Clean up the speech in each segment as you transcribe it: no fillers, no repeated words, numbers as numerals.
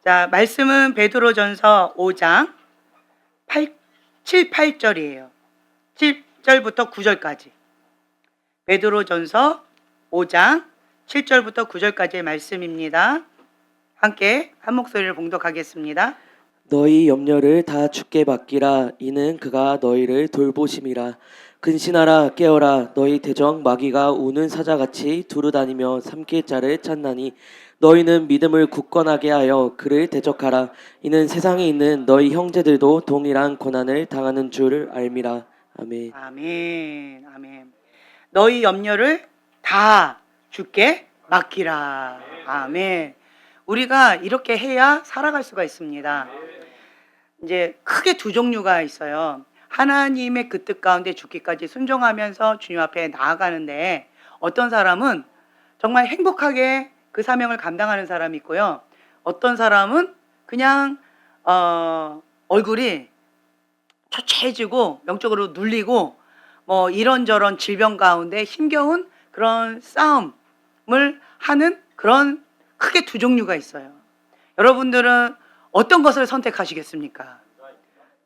자, 말씀은 베드로전서 5장 7, 8절이에요. 7절부터 9절까지. 베드로전서 5장 7절부터 9절까지의 말씀입니다. 함께 한 목소리를 봉독하겠습니다. 너희 염려를 다 주께 맡기라. 이는 그가 너희를 돌보심이라. 근신하라 깨어라. 너희 대적 마귀가 우는 사자같이 두루다니며 삼킬 자를 찾나니 너희는 믿음을 굳건하게 하여 그를 대적하라. 이는 세상에 있는 너희 형제들도 동일한 고난을 당하는 줄 알미라. 아멘. 아멘. 아멘. 너희 염려를 다 주께 맡기라. 아멘. 우리가 이렇게 해야 살아갈 수가 있습니다. 이제 크게 두 종류가 있어요. 하나님의 그 뜻 가운데 죽기까지 순종하면서 주님 앞에 나아가는데, 어떤 사람은 정말 행복하게 그 사명을 감당하는 사람이 있고요. 어떤 사람은 그냥 얼굴이 초췌해지고 영적으로 눌리고 뭐 이런저런 질병 가운데 힘겨운 그런 싸움을 하는 그런 크게 두 종류가 있어요. 여러분들은 어떤 것을 선택하시겠습니까?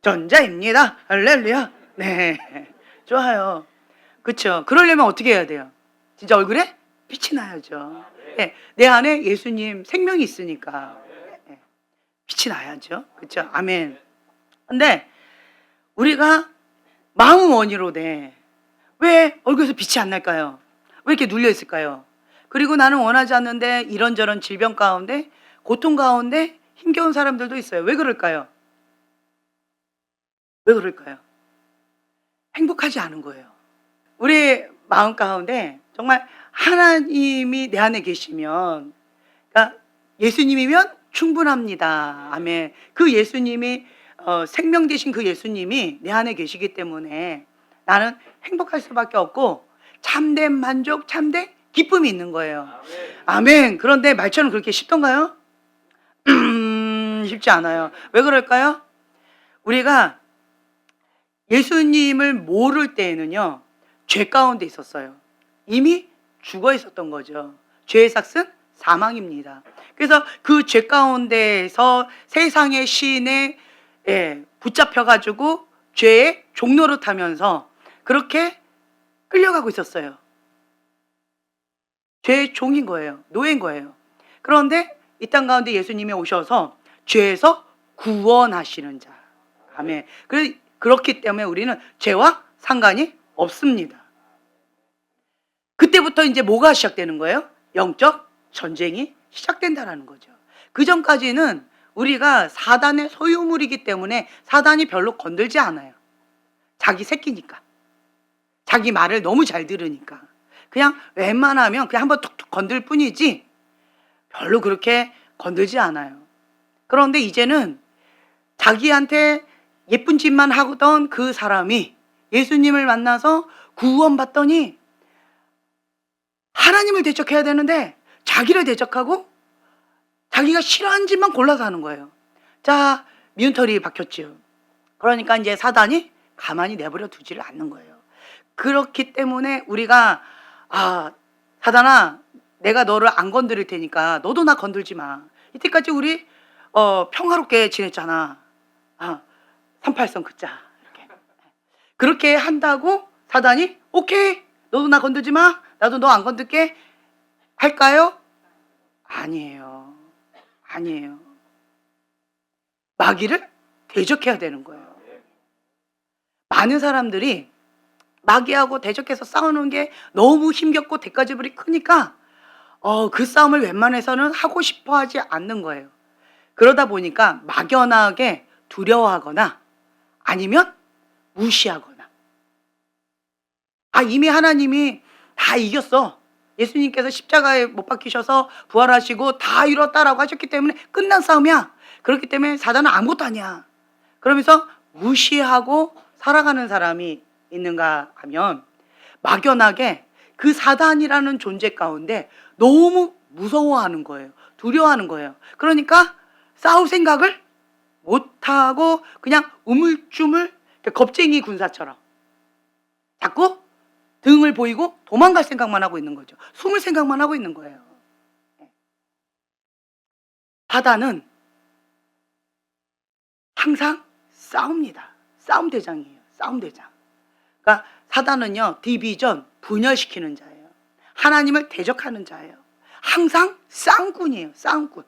전자입니다. 할렐루야. 네, 좋아요. 그렇죠. 그러려면 어떻게 해야 돼요? 진짜 얼굴에 빛이 나야죠. 네, 내 안에 예수님 생명이 있으니까 네, 빛이 나야죠. 그렇죠. 아멘. 근데 우리가 마음 원이로 왜 얼굴에서 빛이 안 날까요? 왜 이렇게 눌려 있을까요? 그리고 나는 원하지 않는데 이런저런 질병 가운데, 고통 가운데 힘겨운 사람들도 있어요. 왜 그럴까요? 왜 그럴까요? 행복하지 않은 거예요. 우리 마음 가운데 정말 하나님이 내 안에 계시면, 그러니까 예수님이면 충분합니다. 아멘. 그 예수님이 생명 되신 그 예수님이 내 안에 계시기 때문에 나는 행복할 수밖에 없고 참된 만족, 참된 기쁨이 있는 거예요. 아멘. 그런데 말처럼 그렇게 쉽던가요? 쉽지 않아요. 왜 그럴까요? 우리가 예수님을 모를 때에는요, 죄 가운데 있었어요. 이미 죽어 있었던 거죠. 죄의 삭은 사망입니다. 그래서 그 죄 가운데에서 세상의 시인에 붙잡혀가지고 죄의 종로로 타면서 그렇게 끌려가고 있었어요. 죄의 종인 거예요. 노예인 거예요. 그런데 이 땅 가운데 예수님이 오셔서 죄에서 구원하시는 자. 아멘. 그렇기 때문에 우리는 죄와 상관이 없습니다. 그때부터 이제 뭐가 시작되는 거예요? 영적 전쟁이 시작된다라는 거죠. 그 전까지는 우리가 사단의 소유물이기 때문에 사단이 별로 건들지 않아요. 자기 새끼니까. 자기 말을 너무 잘 들으니까. 그냥 웬만하면 그냥 한번 툭툭 건들 뿐이지 별로 그렇게 건들지 않아요. 그런데 이제는 자기한테 예쁜 짓만 하던 그 사람이 예수님을 만나서 구원받더니 하나님을 대적해야 되는데 자기를 대적하고 자기가 싫어하는 짓만 골라서 하는 거예요. 자, 미운털이 박혔죠. 그러니까 이제 사단이 가만히 내버려 두지를 않는 거예요. 그렇기 때문에 우리가 사단아, 내가 너를 안 건드릴 테니까 너도 나 건들지 마. 이때까지 우리 평화롭게 지냈잖아. 38선 긋자. 그렇게 한다고 사단이 오케이, 너도 나 건들지 마, 나도 너 안 건들게 할까요? 아니에요. 아니에요. 마귀를 대적해야 되는 거예요. 많은 사람들이 마귀하고 대적해서 싸우는 게 너무 힘겹고 대가지불이 크니까 그 싸움을 웬만해서는 하고 싶어 하지 않는 거예요. 그러다 보니까 막연하게 두려워하거나 아니면 무시하거나, 이미 하나님이 다 이겼어. 예수님께서 십자가에 못 박히셔서 부활하시고 다 이뤘다라고 하셨기 때문에 끝난 싸움이야. 그렇기 때문에 사단은 아무것도 아니야. 그러면서 무시하고 살아가는 사람이 있는가 하면, 막연하게 그 사단이라는 존재 가운데 너무 무서워하는 거예요. 두려워하는 거예요. 그러니까 싸울 생각을 못하고 그냥 우물쭈물 겁쟁이 군사처럼 자꾸 등을 보이고 도망갈 생각만 하고 있는 거죠. 숨을 생각만 하고 있는 거예요. 사단은 항상 싸웁니다. 싸움 대장이에요. 싸움 대장. 그러니까 사단은요, 디비전, 분열시키는 자예요. 하나님을 대적하는 자예요. 항상 싸움꾼이에요. 싸움꾼.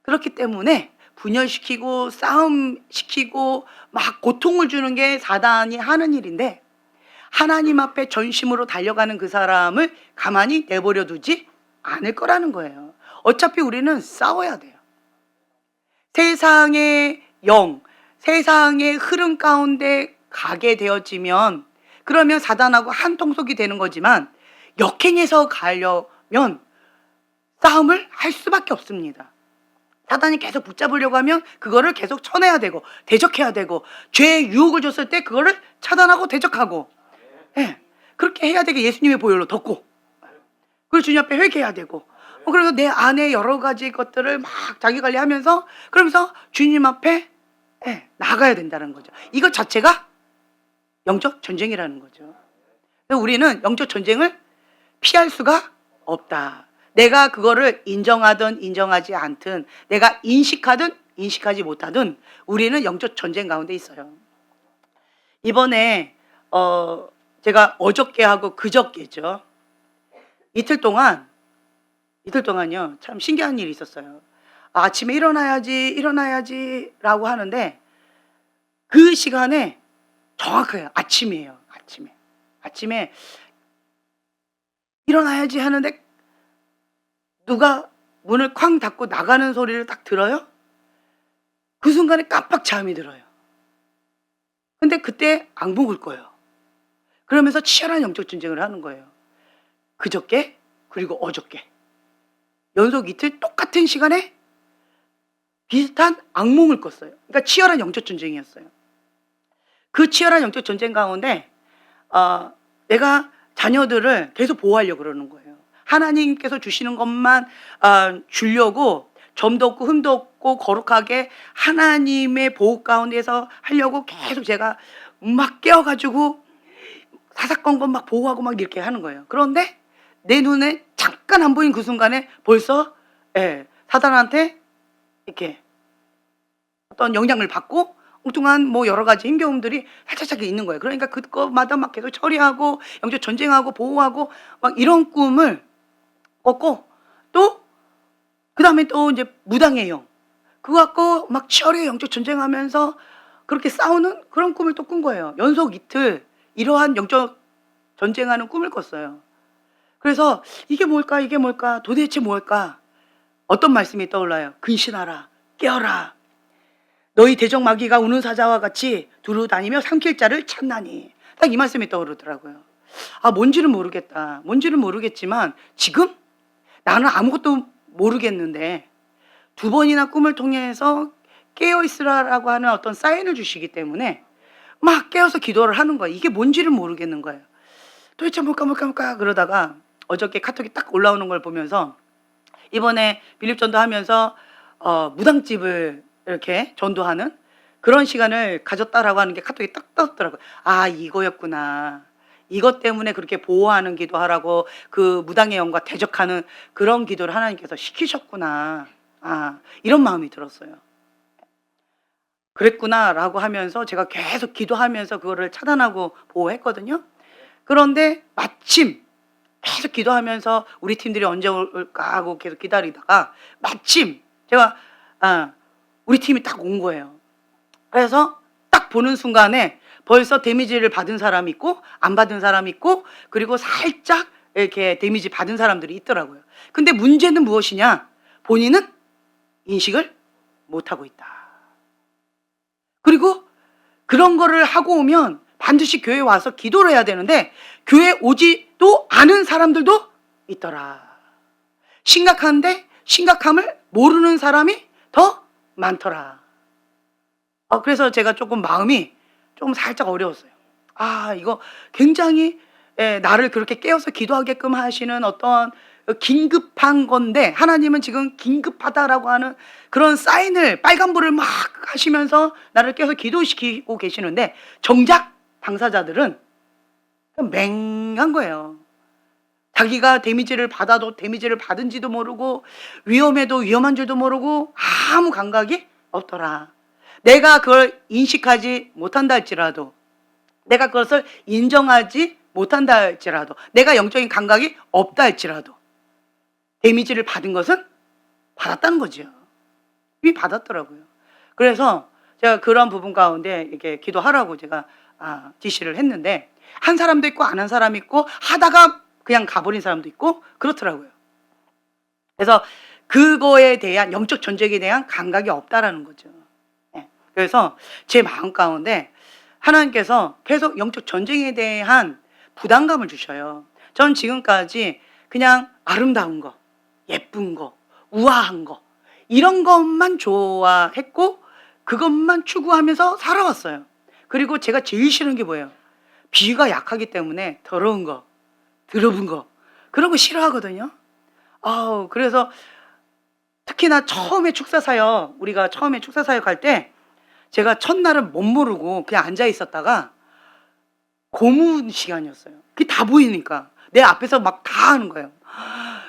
그렇기 때문에 분열시키고 싸움시키고 막 고통을 주는 게 사단이 하는 일인데, 하나님 앞에 전심으로 달려가는 그 사람을 가만히 내버려 두지 않을 거라는 거예요. 어차피 우리는 싸워야 돼요. 세상의 영, 세상의 흐름 가운데 가게 되어지면 그러면 사단하고 한 통속이 되는 거지만, 역행해서 가려면 싸움을 할 수밖에 없습니다. 사단이 계속 붙잡으려고 하면 그거를 계속 쳐내야 되고 대적해야 되고, 죄의 유혹을 줬을 때 그거를 차단하고 대적하고, 예, 그렇게 해야 되게 예수님의 보혈로 덮고, 그리고 주님 앞에 회개해야 되고, 그래서 내 안에 여러 가지 것들을 막 자기 관리하면서 그러면서 주님 앞에, 예, 나가야 된다는 거죠. 이것 자체가 영적 전쟁이라는 거죠. 그래서 우리는 영적 전쟁을 피할 수가 없다. 내가 그거를 인정하든 인정하지 않든, 내가 인식하든 인식하지 못하든 우리는 영적 전쟁 가운데 있어요. 이번에 제가 어저께하고 그저께죠. 이틀 동안요, 참 신기한 일이 있었어요. 아침에 일어나야지 라고 하는데, 그 시간에 정확해요. 아침이에요. 아침에 일어나야지 하는데 누가 문을 쾅 닫고 나가는 소리를 딱 들어요. 그 순간에 깜빡 잠이 들어요. 근데 그때 악몽을 꿔요. 그러면서 치열한 영적 전쟁을 하는 거예요. 그저께 그리고 어저께 연속 이틀 똑같은 시간에 비슷한 악몽을 꿨어요. 그러니까 치열한 영적 전쟁이었어요. 그 치열한 영적 전쟁 가운데 내가 자녀들을 계속 보호하려고 그러는 거예요. 하나님께서 주시는 것만 주려고, 점도 없고 흠도 없고 거룩하게 하나님의 보호 가운데서 하려고 계속 제가 막 깨워가지고 사사건건 막 보호하고 막 이렇게 하는 거예요. 그런데 내 눈에 잠깐 안 보인 그 순간에 벌써, 예, 사단한테 이렇게 어떤 영향을 받고 엉뚱한 뭐 여러 가지 힘겨움들이 살짝 있는 거예요. 그러니까 그것마다 막 계속 처리하고 영적 전쟁하고 보호하고 막 이런 꿈을 꿨고, 또 그 다음에 또 이제 무당의 영, 그거 갖고 막 치열하게 영적 전쟁하면서 그렇게 싸우는 그런 꿈을 또 꾼 거예요. 연속 이틀 이러한 영적 전쟁하는 꿈을 꿨어요. 그래서 이게 뭘까 도대체 뭘까, 어떤 말씀이 떠올라요. 근신하라, 깨어라, 너희 대적 마귀가 우는 사자와 같이 두루 다니며 삼킬 자를 찾나니. 딱 이 말씀이 떠오르더라고요. 뭔지는 모르겠지만 지금 나는 아무것도 모르겠는데 2번이나 꿈을 통해서 깨어있으라라고 하는 어떤 사인을 주시기 때문에 막 깨어서 기도를 하는 거예요. 이게 뭔지를 모르겠는 거예요. 도대체 뭘까 그러다가 어저께 카톡이 딱 올라오는 걸 보면서, 이번에 빌립전도 하면서 무당집을 이렇게 전도하는 그런 시간을 가졌다라고 하는 게 카톡이 딱 떴더라고요. 이거였구나. 이것 때문에 그렇게 보호하는 기도하라고 그 무당의 영과 대적하는 그런 기도를 하나님께서 시키셨구나. 이런 마음이 들었어요. 그랬구나라고 하면서 제가 계속 기도하면서 그거를 차단하고 보호했거든요. 그런데 마침 계속 기도하면서 우리 팀들이 언제 올까 하고 계속 기다리다가 마침 제가 우리 팀이 딱 온 거예요. 그래서 딱 보는 순간에 벌써 데미지를 받은 사람이 있고 안 받은 사람이 있고, 그리고 살짝 이렇게 데미지 받은 사람들이 있더라고요. 근데 문제는 무엇이냐? 본인은 인식을 못하고 있다. 그리고 그런 거를 하고 오면 반드시 교회에 와서 기도를 해야 되는데 교회에 오지도 않은 사람들도 있더라. 심각한데 심각함을 모르는 사람이 더 많더라. 그래서 제가 조금 마음이 좀 살짝 어려웠어요. 이거 굉장히, 나를 그렇게 깨워서 기도하게끔 하시는 어떤 긴급한 건데, 하나님은 지금 긴급하다라고 하는 그런 사인을, 빨간불을 막 하시면서 나를 깨워서 기도시키고 계시는데, 정작 당사자들은 맹한 거예요. 자기가 데미지를 받아도 데미지를 받은지도 모르고, 위험해도 위험한 줄도 모르고 아무 감각이 없더라. 내가 그걸 인식하지 못한다 할지라도, 내가 그것을 인정하지 못한다 할지라도, 내가 영적인 감각이 없다 할지라도 데미지를 받은 것은 받았다는 거죠. 이미 받았더라고요. 그래서 제가 그런 부분 가운데 이렇게 기도하라고 제가 지시를 했는데, 한 사람도 있고 안 한 사람이 있고 하다가 그냥 가버린 사람도 있고 그렇더라고요. 그래서 그거에 대한 영적 전쟁에 대한 감각이 없다라는 거죠. 네. 그래서 제 마음 가운데 하나님께서 계속 영적 전쟁에 대한 부담감을 주셔요. 전 지금까지 그냥 아름다운 거, 예쁜 거, 우아한 거, 이런 것만 좋아했고 그것만 추구하면서 살아왔어요. 그리고 제가 제일 싫은 게 뭐예요? 비위가 약하기 때문에 더러운 거, 더러운 거, 그런 거 싫어하거든요. 그래서 특히나 처음에 축사사역, 우리가 처음에 축사사역 할 때 제가 첫날은 못 모르고 그냥 앉아 있었다가 고문 시간이었어요. 그게 다 보이니까 내 앞에서 막 다 하는 거예요.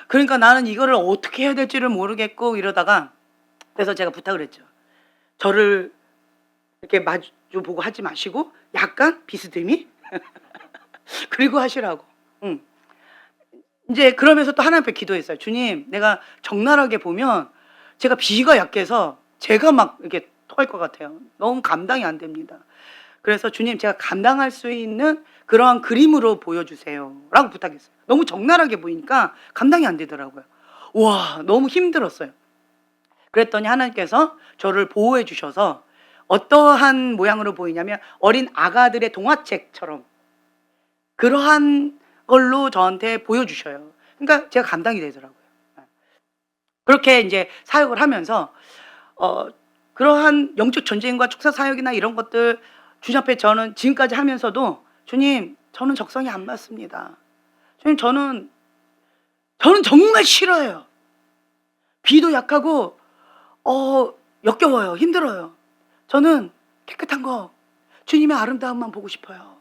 그러니까 나는 이거를 어떻게 해야 될지를 모르겠고 이러다가, 그래서 제가 부탁을 했죠. 저를 이렇게 마주 보고 하지 마시고 약간 비스듬히 그리고 하시라고. 이제 그러면서 또 하나님 앞에 기도했어요. 주님, 내가 적나라하게 보면 제가 비위가 약해서 제가 막 이렇게 토할 것 같아요. 너무 감당이 안 됩니다. 그래서 주님, 제가 감당할 수 있는 그러한 그림으로 보여주세요 라고 부탁했어요. 너무 적나라하게 보이니까 감당이 안 되더라고요. 와, 너무 힘들었어요. 그랬더니 하나님께서 저를 보호해 주셔서 어떠한 모양으로 보이냐면 어린 아가들의 동화책처럼 그러한 걸로 저한테 보여주셔요. 그러니까 제가 감당이 되더라고요. 그렇게 이제 사역을 하면서 그러한 영적 전쟁과 축사 사역이나 이런 것들 주님 앞에 저는 지금까지 하면서도, 주님, 저는 적성이 안 맞습니다. 주님, 저는 정말 싫어요. 비도 약하고 역겨워요. 힘들어요. 저는 깨끗한 거, 주님의 아름다움만 보고 싶어요.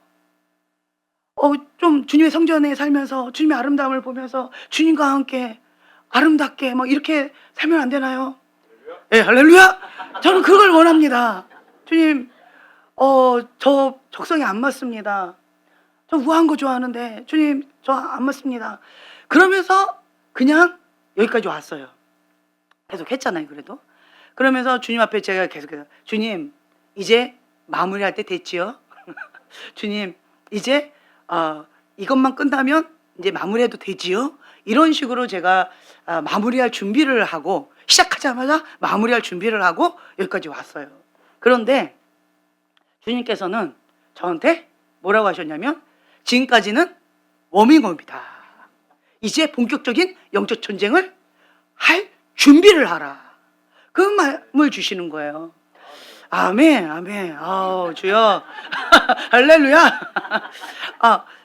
좀 주님의 성전에 살면서 주님의 아름다움을 보면서 주님과 함께 아름답게 막 이렇게 살면 안 되나요? 예, 할렐루야! 저는 그걸 원합니다. 주님, 저 적성이 안 맞습니다. 저 우아한 거 좋아하는데 주님, 저 안 맞습니다. 그러면서 그냥 여기까지 왔어요. 계속 했잖아요, 그래도. 그러면서 주님 앞에 제가 계속해서, 주님, 이제 마무리할 때 됐지요? 주님, 이제 이것만 끝나면 이제 마무리해도 되지요? 이런 식으로 제가 마무리할 준비를 하고, 시작하자마자 마무리할 준비를 하고 여기까지 왔어요. 그런데 주님께서는 저한테 뭐라고 하셨냐면, 지금까지는 워밍업이다. 이제 본격적인 영적 전쟁을 할 준비를 하라. 그 마음을 주시는 거예요. 아멘, 아멘. 주여. 할렐루야.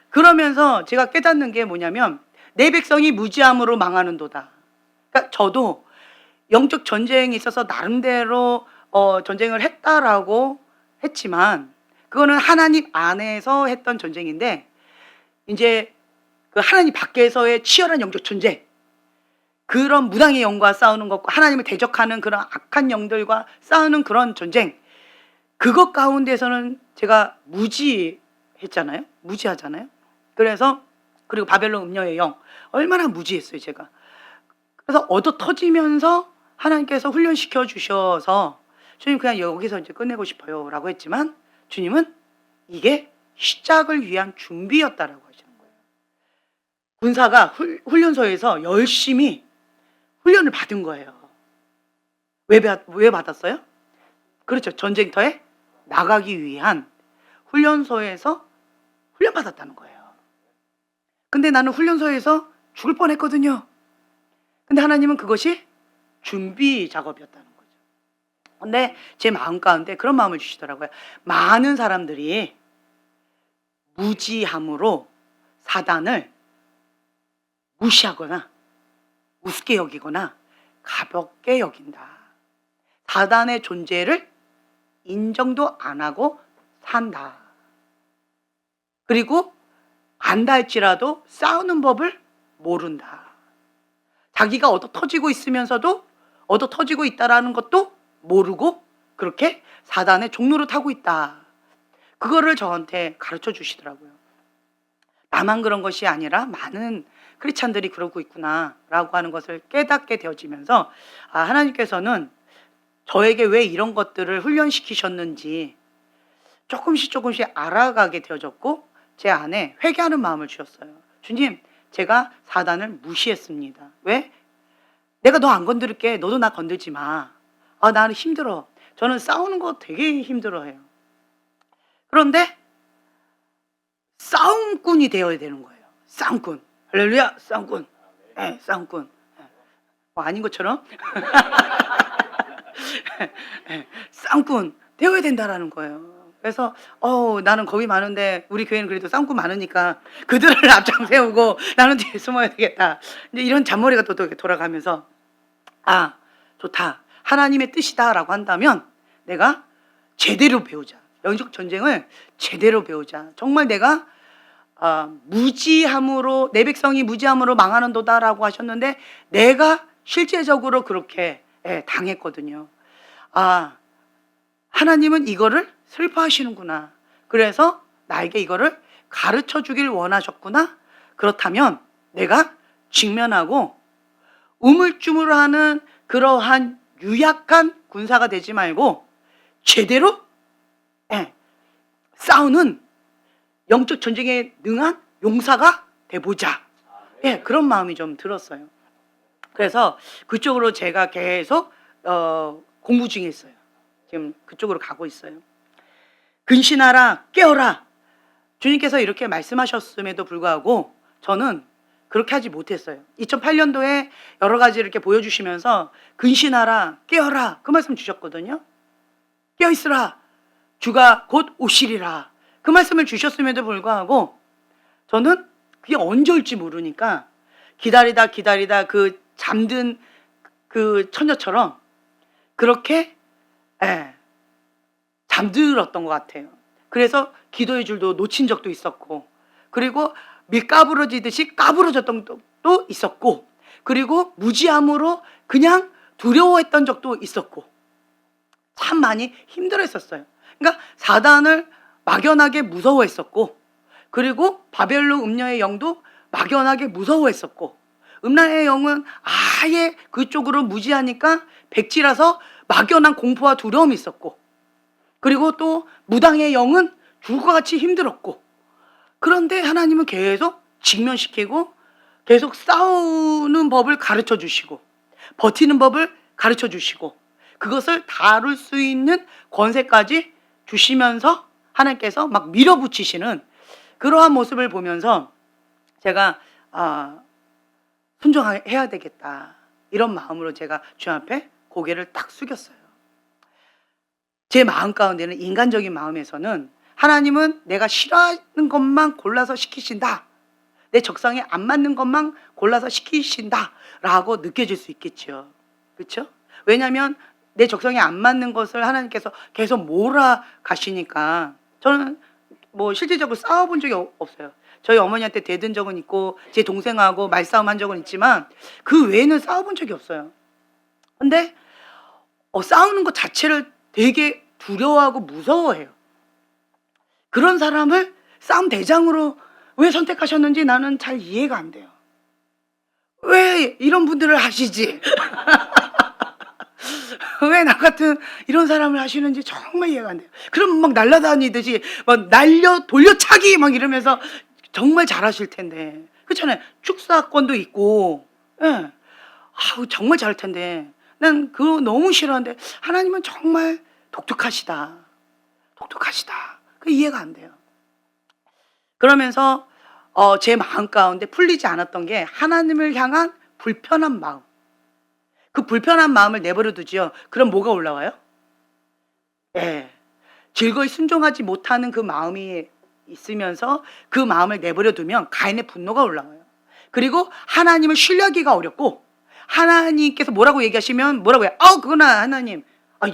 그러면서 제가 깨닫는 게 뭐냐면, 내 백성이 무지함으로 망하는도다. 그러니까 저도 영적 전쟁에 있어서 나름대로 전쟁을 했다라고 했지만, 그거는 하나님 안에서 했던 전쟁인데, 이제 그 하나님 밖에서의 치열한 영적 전쟁, 그런 무당의 영과 싸우는 것과 하나님을 대적하는 그런 악한 영들과 싸우는 그런 전쟁, 그것 가운데서는 제가 무지했잖아요. 무지하잖아요. 그래서, 그리고 바벨론 음녀의 영, 얼마나 무지했어요, 제가. 그래서 얻어 터지면서 하나님께서 훈련시켜 주셔서, 주님, 그냥 여기서 이제 끝내고 싶어요 라고 했지만, 주님은 이게 시작을 위한 준비였다라고 하시는 거예요. 군사가 훈련소에서 열심히 훈련을 받은 거예요. 왜 받았어요? 그렇죠. 전쟁터에 나가기 위한 훈련소에서 훈련받았다는 거예요. 근데 나는 훈련소에서 죽을 뻔했거든요. 근데 하나님은 그것이 준비 작업이었다는 거죠. 근데 제 마음 가운데 그런 마음을 주시더라고요. 많은 사람들이 무지함으로 사단을 무시하거나 우습게 여기거나 가볍게 여긴다. 사단의 존재를 인정도 안 하고 산다. 그리고 안다 할지라도 싸우는 법을 모른다. 자기가 얻어 터지고 있으면서도 얻어 터지고 있다라는 것도 모르고 그렇게 사단의 종로를 타고 있다. 그거를 저한테 가르쳐 주시더라고요. 나만 그런 것이 아니라 많은 크리스찬들이 그러고 있구나라고 하는 것을 깨닫게 되어지면서 하나님께서는 저에게 왜 이런 것들을 훈련시키셨는지 조금씩 알아가게 되어졌고 제 안에 회개하는 마음을 주셨어요. 주님, 제가 사단을 무시했습니다. 왜? 내가 너 안 건드릴게. 너도 나 건들지 마. 나는 힘들어. 저는 싸우는 거 되게 힘들어해요. 그런데 싸움꾼이 되어야 되는 거예요. 싸움꾼. 할렐루야, 싸움꾼. 네, 싸움꾼. 아닌 것처럼 싸움꾼 되어야 된다라는 거예요. 그래서 나는 겁이 많은데 우리 교회는 그래도 싸움꾼 많으니까 그들을 앞장 세우고 나는 뒤에 숨어야 되겠다. 이제 이런 잔머리가 또 돌아가면서 좋다. 하나님의 뜻이다라고 한다면 내가 제대로 배우자. 영적 전쟁을 제대로 배우자. 정말 내가 무지함으로 내 백성이 무지함으로 망하는도다라고 하셨는데 내가 실제적으로 그렇게 당했거든요. 하나님은 이거를 슬퍼하시는구나. 그래서 나에게 이거를 가르쳐 주길 원하셨구나. 그렇다면 내가 직면하고 우물쭈물하는 그러한 유약한 군사가 되지 말고 제대로 싸우는 영적 전쟁에 능한 용사가 돼보자. 그런 마음이 좀 들었어요. 그래서 그쪽으로 제가 계속 공부 중에 있어요. 지금 그쪽으로 가고 있어요. 근신하라, 깨어라. 주님께서 이렇게 말씀하셨음에도 불구하고 저는 그렇게 하지 못했어요. 2008년도에 여러 가지 이렇게 보여주시면서 근신하라, 깨어라 그 말씀 주셨거든요. 깨어있으라, 주가 곧 오시리라 그 말씀을 주셨음에도 불구하고 저는 그게 언제 올지 모르니까 기다리다 그 잠든 그 처녀처럼 그렇게 잠들었던 것 같아요. 그래서 기도의 줄도 놓친 적도 있었고, 그리고 밀 까부러지듯이 까부러졌던 적도 있었고, 그리고 무지함으로 그냥 두려워했던 적도 있었고, 참 많이 힘들었었어요. 그러니까 사단을 막연하게 무서워했었고, 그리고 바벨론 음녀의 영도 막연하게 무서워했었고, 음란의 영은 아예 그쪽으로 무지하니까 백지라서 막연한 공포와 두려움이 있었고, 그리고 또 무당의 영은 죽을 것 같이 힘들었고, 그런데 하나님은 계속 직면시키고 계속 싸우는 법을 가르쳐 주시고 버티는 법을 가르쳐 주시고 그것을 다룰 수 있는 권세까지 주시면서 하나님께서 막 밀어붙이시는 그러한 모습을 보면서 제가 순종해야 되겠다, 이런 마음으로 제가 주님 앞에 고개를 딱 숙였어요. 제 마음 가운데는, 인간적인 마음에서는 하나님은 내가 싫어하는 것만 골라서 시키신다, 내 적성에 안 맞는 것만 골라서 시키신다 라고 느껴질 수 있겠죠. 그렇죠? 왜냐하면 내 적성에 안 맞는 것을 하나님께서 계속 몰아가시니까. 저는 뭐 실질적으로 싸워본 적이 없어요. 저희 어머니한테 대든 적은 있고 제 동생하고 말싸움한 적은 있지만 그 외에는 싸워본 적이 없어요. 근데 싸우는 것 자체를 되게 두려워하고 무서워해요. 그런 사람을 싸움 대장으로 왜 선택하셨는지 나는 잘 이해가 안 돼요. 왜 이런 분들을 하시지? 왜 나 같은 이런 사람을 하시는지 정말 이해가 안 돼요. 그럼 막 날아다니듯이 막 돌려차기 막 이러면서 정말 잘하실 텐데. 그렇잖아요. 축사권도 있고, 정말 잘할 텐데. 난 그거 너무 싫어하는데 하나님은 정말 독특하시다. 그 이해가 안 돼요. 그러면서 제 마음 가운데 풀리지 않았던 게 하나님을 향한 불편한 마음. 그 불편한 마음을 내버려 두지요. 그럼 뭐가 올라와요? 즐거이 순종하지 못하는 그 마음이 있으면서 그 마음을 내버려 두면 가인의 분노가 올라와요. 그리고 하나님을 신뢰하기가 어렵고, 하나님께서 뭐라고 얘기하시면 뭐라고 해요? 그거나 하나님,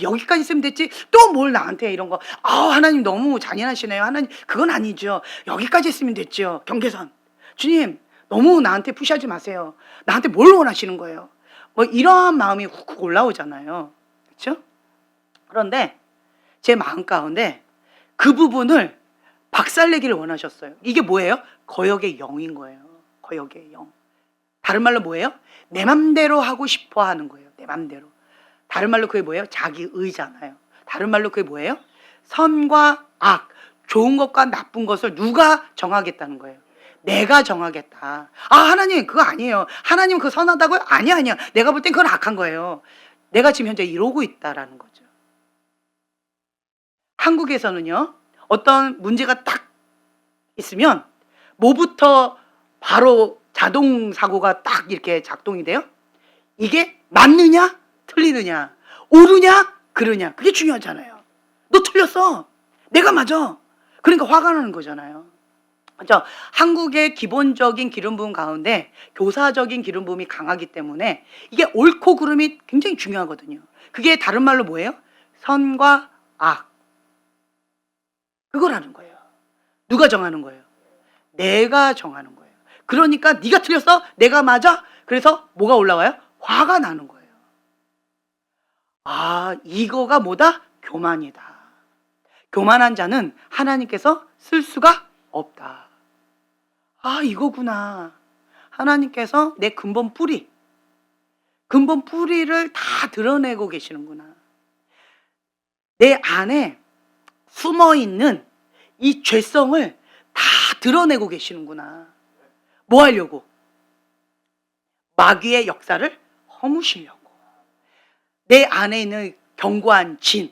여기까지 있으면 됐지 또 뭘 나한테 이런 거. 하나님 너무 잔인하시네요. 하나님 그건 아니죠. 여기까지 했으면 됐죠. 경계선. 주님 너무 나한테 푸시하지 마세요. 나한테 뭘 원하시는 거예요? 뭐 이러한 마음이 훅훅 올라오잖아요. 그렇죠? 그런데 제 마음 가운데 그 부분을 박살내기를 원하셨어요. 이게 뭐예요? 거역의 영인 거예요. 거역의 영. 다른 말로 뭐예요? 내 맘대로 하고 싶어 하는 거예요. 내 맘대로. 다른 말로 그게 뭐예요? 자기의잖아요. 다른 말로 그게 뭐예요? 선과 악, 좋은 것과 나쁜 것을 누가 정하겠다는 거예요? 내가 정하겠다. 아, 하나님 그거 아니에요. 하나님 그거 선하다고요? 아니야, 아니야. 내가 볼 땐 그건 악한 거예요. 내가 지금 현재 이러고 있다라는 거죠. 한국에서는요, 어떤 문제가 딱 있으면 뭐부터 바로 자동 사고가 딱 이렇게 작동이 돼요? 이게 맞느냐 틀리느냐, 옳으냐 그르냐, 그게 중요하잖아요. 너 틀렸어, 내가 맞아. 그러니까 화가 나는 거잖아요. 그렇죠? 한국의 기본적인 기름 부음 가운데 교사적인 기름 부음이 강하기 때문에 이게 옳고 그름이 굉장히 중요하거든요. 그게 다른 말로 뭐예요? 선과 악, 그거라는 거예요. 누가 정하는 거예요? 내가 정하는 거예요. 그러니까 네가 틀렸어, 내가 맞아. 그래서 뭐가 올라와요? 화가 나는 거예요. 아, 이거가 뭐다? 교만이다. 교만한 자는 하나님께서 쓸 수가 없다. 아, 이거구나. 하나님께서 내 근본 뿌리를 다 드러내고 계시는구나. 내 안에 숨어있는 이 죄성을 다 드러내고 계시는구나. 뭐 하려고? 마귀의 역사를 허무시려고. 내 안에 있는 견고한 진,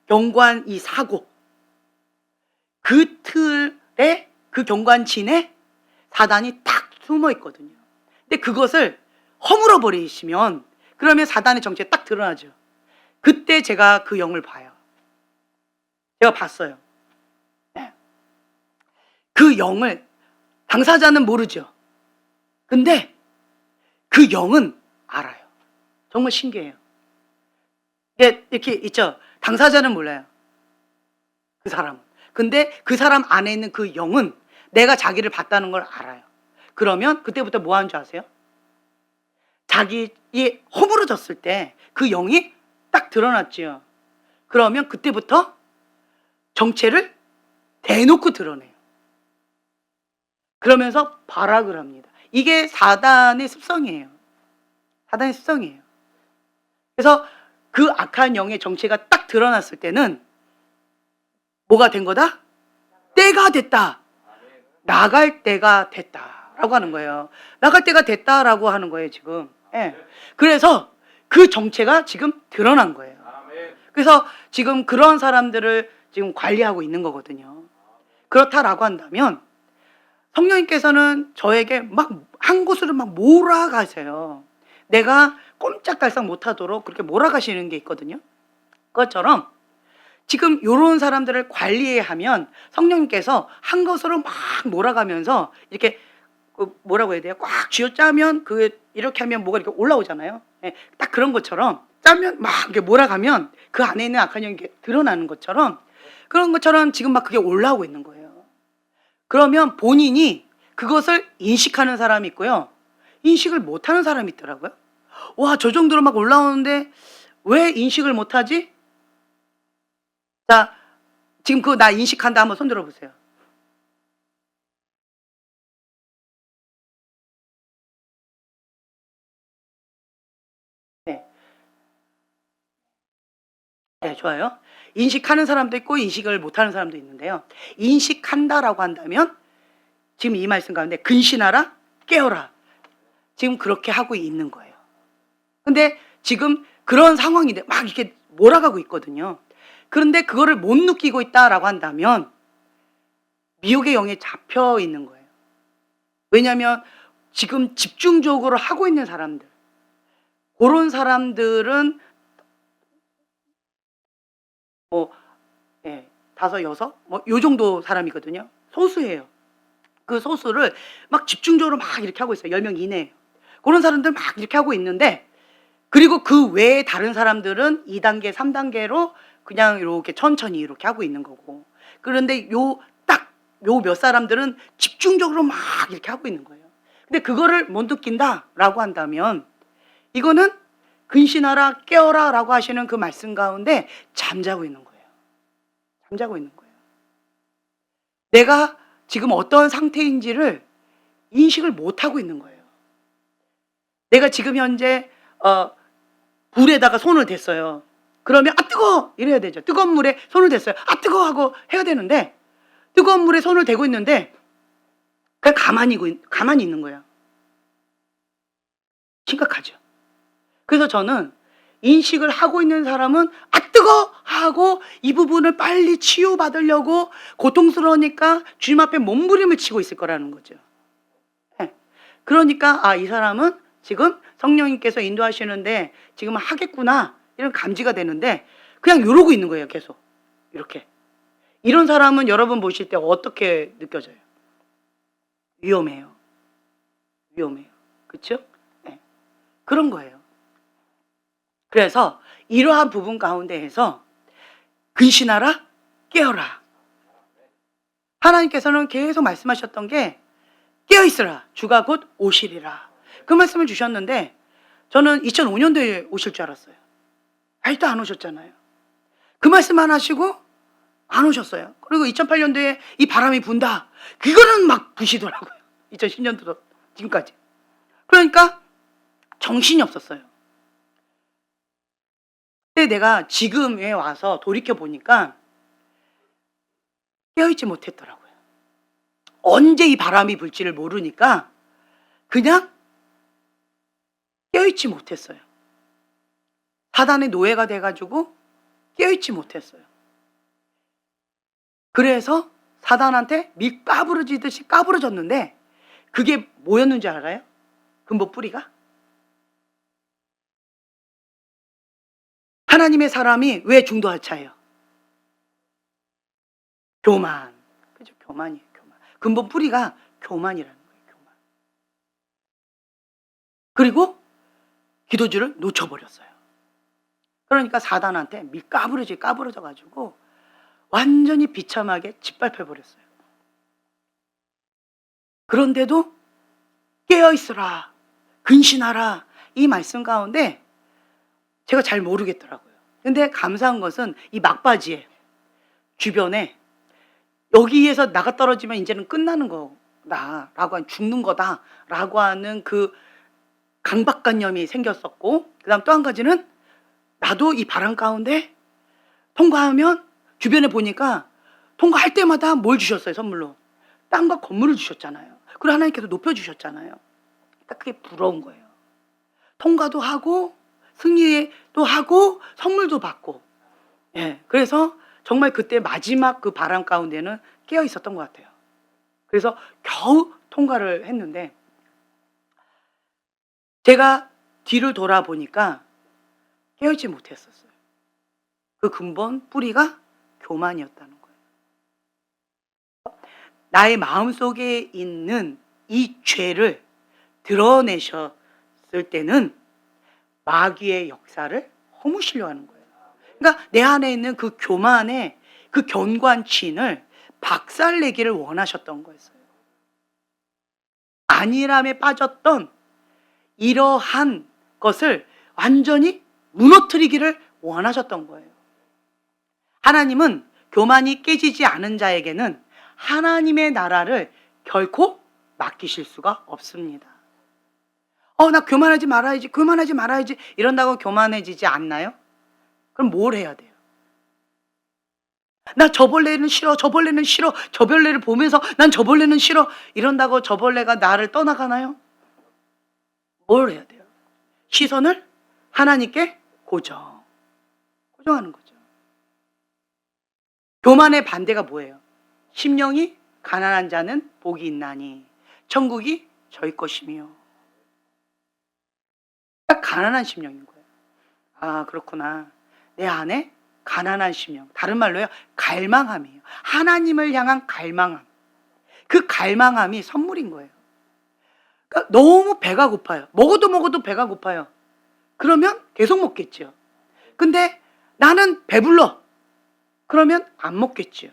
견고한 이 사고, 그 틀에, 그 견고한 진에 사단이 딱 숨어 있거든요. 근데 그것을 허물어 버리시면 그러면 사단의 정체가 딱 드러나죠. 그때 제가 그 영을 봐요. 제가 봤어요. 네. 그 영을 당사자는 모르죠. 근데 그 영은 알아요. 정말 신기해요. 이렇게 있죠. 당사자는 몰라요. 그 사람은. 근데 그 사람 안에 있는 그 영은 내가 자기를 봤다는 걸 알아요. 그러면 그때부터 뭐 하는 줄 아세요? 자기 허물어졌을 때 그 영이 딱 드러났지요. 그러면 그때부터 정체를 대놓고 드러내요. 그러면서 발악을 합니다. 이게 사단의 습성이에요. 사단의 습성이에요. 그래서 그 악한 영의 정체가 딱 드러났을 때는 뭐가 된 거다? 때가 됐다. 나갈 때가 됐다라고 하는 거예요. 나갈 때가 됐다라고 하는 거예요, 지금. 예. 그래서 그 정체가 지금 드러난 거예요. 그래서 지금 그런 사람들을 지금 관리하고 있는 거거든요. 그렇다라고 한다면 성령님께서는 저에게 막 한 곳으로 막 몰아가세요. 내가 꼼짝달싹 못하도록 그렇게 몰아가시는 게 있거든요. 그것처럼 지금 이런 사람들을 관리하면 성령님께서 한 곳으로 막 몰아가면서 이렇게 뭐라고 해야 돼요? 꽉 쥐어짜면 이렇게 하면 뭐가 이렇게 올라오잖아요. 네, 딱 그런 것처럼 짜면 막 이렇게 몰아가면 그 안에 있는 악한 영이 드러나는 것처럼, 그런 것처럼 지금 막 그게 올라오고 있는 거예요. 그러면 본인이 그것을 인식하는 사람이 있고요, 인식을 못하는 사람이 있더라고요. 와, 저 정도로 막 올라오는데 왜 인식을 못하지? 자, 지금 그거 나 인식한다 한번 손 들어보세요. 네. 네, 좋아요. 인식하는 사람도 있고 인식을 못하는 사람도 있는데요. 인식한다라고 한다면 지금 이 말씀 가운데 근신하라, 깨어라. 지금 그렇게 하고 있는 거예요. 근데 지금 그런 상황인데 막 이렇게 몰아가고 있거든요. 그런데 그거를 못 느끼고 있다라고 한다면 미혹의 영에 잡혀 있는 거예요. 왜냐하면 지금 집중적으로 하고 있는 사람들, 그런 사람들은 뭐, 예, 5, 6, 뭐, 요 정도 사람이거든요. 소수예요. 그 소수를 막 집중적으로 막 이렇게 하고 있어요. 10명 이내에. 그런 사람들 막 이렇게 하고 있는데, 그리고 그 외에 다른 사람들은 2단계, 3단계로 그냥 이렇게 천천히 이렇게 하고 있는 거고. 그런데 요 몇 사람들은 집중적으로 막 이렇게 하고 있는 거예요. 근데 그거를 못 느낀다라고 한다면 이거는 근신하라, 깨어라 라고 하시는 그 말씀 가운데 잠자고 있는 거예요. 잠자고 있는 거예요. 내가 지금 어떤 상태인지를 인식을 못하고 있는 거예요. 내가 지금 현재 불에다가 손을 댔어요. 그러면 아 뜨거워 이래야 되죠. 뜨거운 물에 손을 댔어요. 아 뜨거워 하고 해야 되는데 뜨거운 물에 손을 대고 있는데 그냥 가만히 있는 거예요. 심각하죠. 그래서 저는 인식을 하고 있는 사람은 아 뜨거 하고 이 부분을 빨리 치유받으려고 고통스러우니까 주님 앞에 몸부림을 치고 있을 거라는 거죠. 네. 그러니까 이 사람은 지금 성령님께서 인도하시는데 지금 하겠구나 이런 감지가 되는데 그냥 이러고 있는 거예요. 계속 이렇게. 이런 사람은 여러분 보실 때 어떻게 느껴져요? 위험해요. 그렇죠? 네. 그런 거예요. 그래서 이러한 부분 가운데에서 근신하라, 깨어라. 하나님께서는 계속 말씀하셨던 게 깨어있으라, 주가 곧 오시리라. 그 말씀을 주셨는데 저는 2005년도에 오실 줄 알았어요. 아직도 안 오셨잖아요. 그 말씀만 하시고 안 오셨어요. 그리고 2008년도에 이 바람이 분다. 그거는 막 부시더라고요. 2010년도 지금까지. 그러니까 정신이 없었어요. 근데 내가 지금에 와서 돌이켜 보니까 깨어있지 못했더라고요. 언제 이 바람이 불지를 모르니까 그냥 깨어있지 못했어요. 사단의 노예가 돼가지고 깨어있지 못했어요. 그래서 사단한테 밀 까부러지듯이 까부러졌는데 그게 뭐였는지 알아요? 근본 뿌리가? 하나님의 사람이 왜 중도하차예요? 교만. 그죠? 교만이에요. 교만. 근본 뿌리가 교만이라는 거예요. 교만. 그리고 기도주를 놓쳐버렸어요. 그러니까 사단한테 밀 까부러져가지고 완전히 비참하게 짓밟혀버렸어요. 그런데도 깨어있으라, 근신하라 이 말씀 가운데 제가 잘 모르겠더라고요. 근데 감사한 것은 이 막바지에 주변에 여기에서 나가 떨어지면 이제는 끝나는 거다 라고 하는 죽는 거다 라고 하는 그 강박관념이 생겼었고 그 다음 또 한 가지는 나도 이 바람 가운데 통과하면 주변에 보니까 통과할 때마다 뭘 주셨어요? 선물로 땅과 건물을 주셨잖아요. 그리고 하나님께서 높여주셨잖아요. 그러니까 그게 부러운 거예요. 통과도 하고 승리도 하고 선물도 받고. 예, 그래서 정말 그때 마지막 그 바람 가운데는 깨어 있었던 것 같아요. 그래서 겨우 통과를 했는데 제가 뒤를 돌아보니까 깨어있지 못했었어요. 그 근본 뿌리가 교만이었다는 거예요. 나의 마음속에 있는 이 죄를 드러내셨을 때는 마귀의 역사를 허무시려 하는 거예요. 그러니까 내 안에 있는 그 교만의 그 견관치인을 박살내기를 원하셨던 거였어요. 안일함에 빠졌던 이러한 것을 완전히 무너뜨리기를 원하셨던 거예요. 하나님은 교만이 깨지지 않은 자에게는 하나님의 나라를 결코 맡기실 수가 없습니다. 나 교만하지 말아야지 이런다고 교만해지지 않나요? 그럼 뭘 해야 돼요? 나 저 벌레는 싫어, 저 벌레를 보면서 난 저 벌레는 싫어 이런다고 저 벌레가 나를 떠나가나요? 뭘 해야 돼요? 시선을 하나님께 고정하는 거죠. 교만의 반대가 뭐예요? 심령이 가난한 자는 복이 있나니 천국이 저희 것이며. 딱 가난한 심령인 거예요. 그렇구나. 내 안에 가난한 심령, 다른 말로요 갈망함이에요. 하나님을 향한 갈망함. 그 갈망함이 선물인 거예요. 그러니까 너무 배가 고파요. 먹어도 배가 고파요. 그러면 계속 먹겠죠. 근데 나는 배불러. 그러면 안 먹겠죠.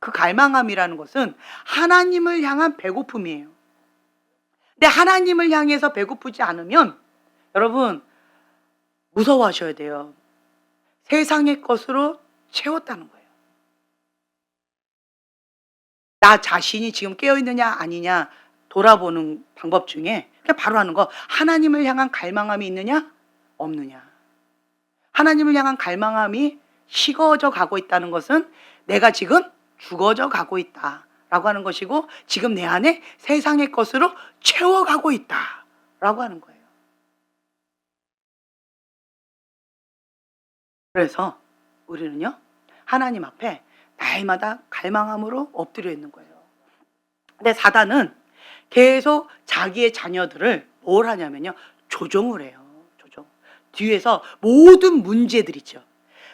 그 갈망함이라는 것은 하나님을 향한 배고픔이에요. 근데 하나님을 향해서 배고프지 않으면 여러분 무서워하셔야 돼요. 세상의 것으로 채웠다는 거예요. 나 자신이 지금 깨어있느냐 아니냐 돌아보는 방법 중에 그냥 바로 하는 거, 하나님을 향한 갈망함이 있느냐 없느냐. 하나님을 향한 갈망함이 식어져 가고 있다는 것은 내가 지금 죽어져 가고 있다라고 하는 것이고, 지금 내 안에 세상의 것으로 채워가고 있다라고 하는 거예요. 그래서 우리는요, 하나님 앞에 날마다 갈망함으로 엎드려 있는 거예요. 근데 사단은 계속 자기의 자녀들을 뭘 하냐면요, 조종을 해요. 조종. 뒤에서 모든 문제들 있죠.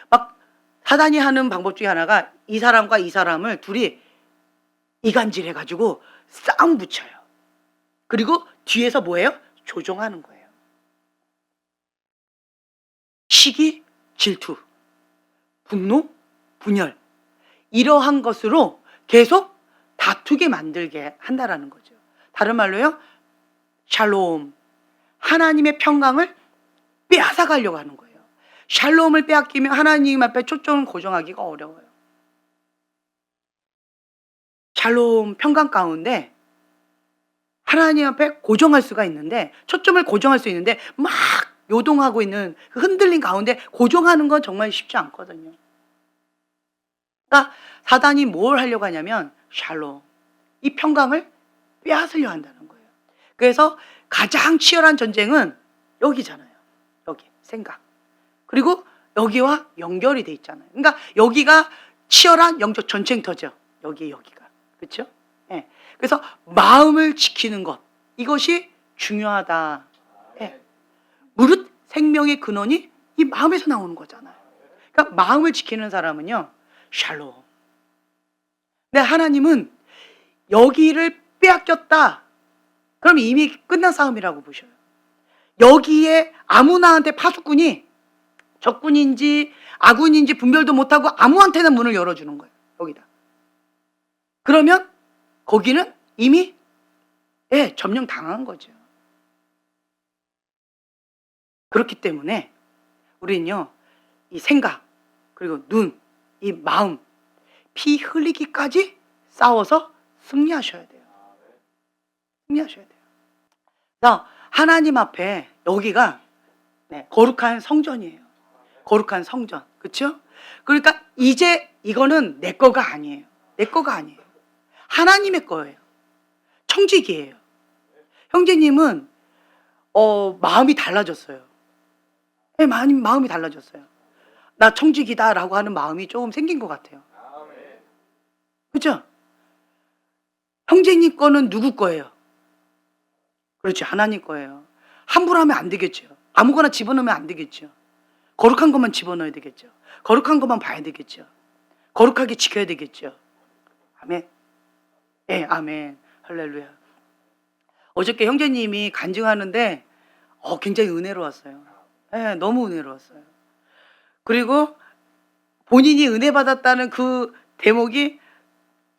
막 사단이 하는 방법 중에 하나가 이 사람과 이 사람을 둘이 이간질 해가지고 싸움 붙여요. 그리고 뒤에서 뭐예요? 조종하는 거예요. 시기, 질투, 분노, 분열, 이러한 것으로 계속 다투게 만들게 한다라는 거죠. 다른 말로요, 샬롬, 하나님의 평강을 빼앗아 가려고 하는 거예요. 샬롬을 빼앗기면 하나님 앞에 초점을 고정하기가 어려워요. 샬롬, 평강 가운데 하나님 앞에 고정할 수가 있는데, 초점을 고정할 수 있는데 막 요동하고 있는 그 흔들린 가운데 고정하는 건 정말 쉽지 않거든요. 그러니까 사단이 뭘 하려고 하냐면 샬롬, 이 평강을 빼앗으려 한다는 거예요. 그래서 가장 치열한 전쟁은 여기잖아요. 여기 생각. 그리고 여기와 연결이 돼 있잖아요. 그러니까 여기가 치열한 영적 전쟁터죠. 여기가. 그렇죠? 예. 그래서 마음을 지키는 것, 이것이 중요하다. 예. 무릇 생명의 근원이 이 마음에서 나오는 거잖아요. 그러니까 마음을 지키는 사람은요, 샬롬. 근데 하나님은 여기를 빼앗겼다, 그럼 이미 끝난 싸움이라고 보셔요. 여기에 아무나한테 파수꾼이 적군인지 아군인지 분별도 못하고 아무한테나 문을 열어주는 거예요. 여기다. 그러면 거기는 이미 점령 당한 거죠. 그렇기 때문에 우리는요, 이 생각, 그리고 눈, 이 마음, 피 흘리기까지 싸워서 승리하셔야 돼요. 승리하셔야 돼요. 그래서 하나님 앞에 여기가 거룩한 성전이에요. 거룩한 성전. 그렇죠? 그러니까 이제 이거는 내 거가 아니에요. 내 거가 아니에요. 하나님의 거예요. 청지기예요. 형제님은 마음이 달라졌어요. 네, 마음이 달라졌어요. 나 청지기다라고 하는 마음이 조금 생긴 것 같아요. 그렇죠? 형제님 거는 누구 거예요? 그렇지, 하나님 거예요. 함부로 하면 안 되겠죠. 아무거나 집어넣으면 안 되겠죠. 거룩한 것만 집어넣어야 되겠죠. 거룩한 것만 봐야 되겠죠. 거룩하게 지켜야 되겠죠. 아멘. 네, 아멘. 할렐루야. 어저께 형제님이 간증하는데 굉장히 은혜로웠어요. 네, 너무 은혜로웠어요. 그리고 본인이 은혜 받았다는 그 대목이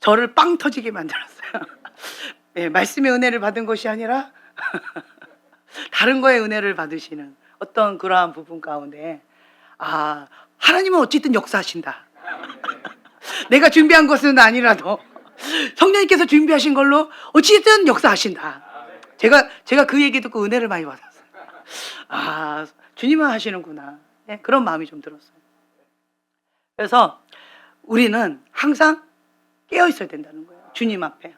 저를 빵 터지게 만들었어요. 네, 말씀의 은혜를 받은 것이 아니라 다른 거에 은혜를 받으시는 어떤 그러한 부분 가운데, 하나님은 어쨌든 역사하신다. 내가 준비한 것은 아니라도 성령님께서 준비하신 걸로 어쨌든 역사하신다. 제가 그 얘기 듣고 은혜를 많이 받았어요. 주님은 하시는구나. 네, 그런 마음이 좀 들었어요. 그래서 우리는 항상 깨어 있어야 된다는 거예요. 주님 앞에.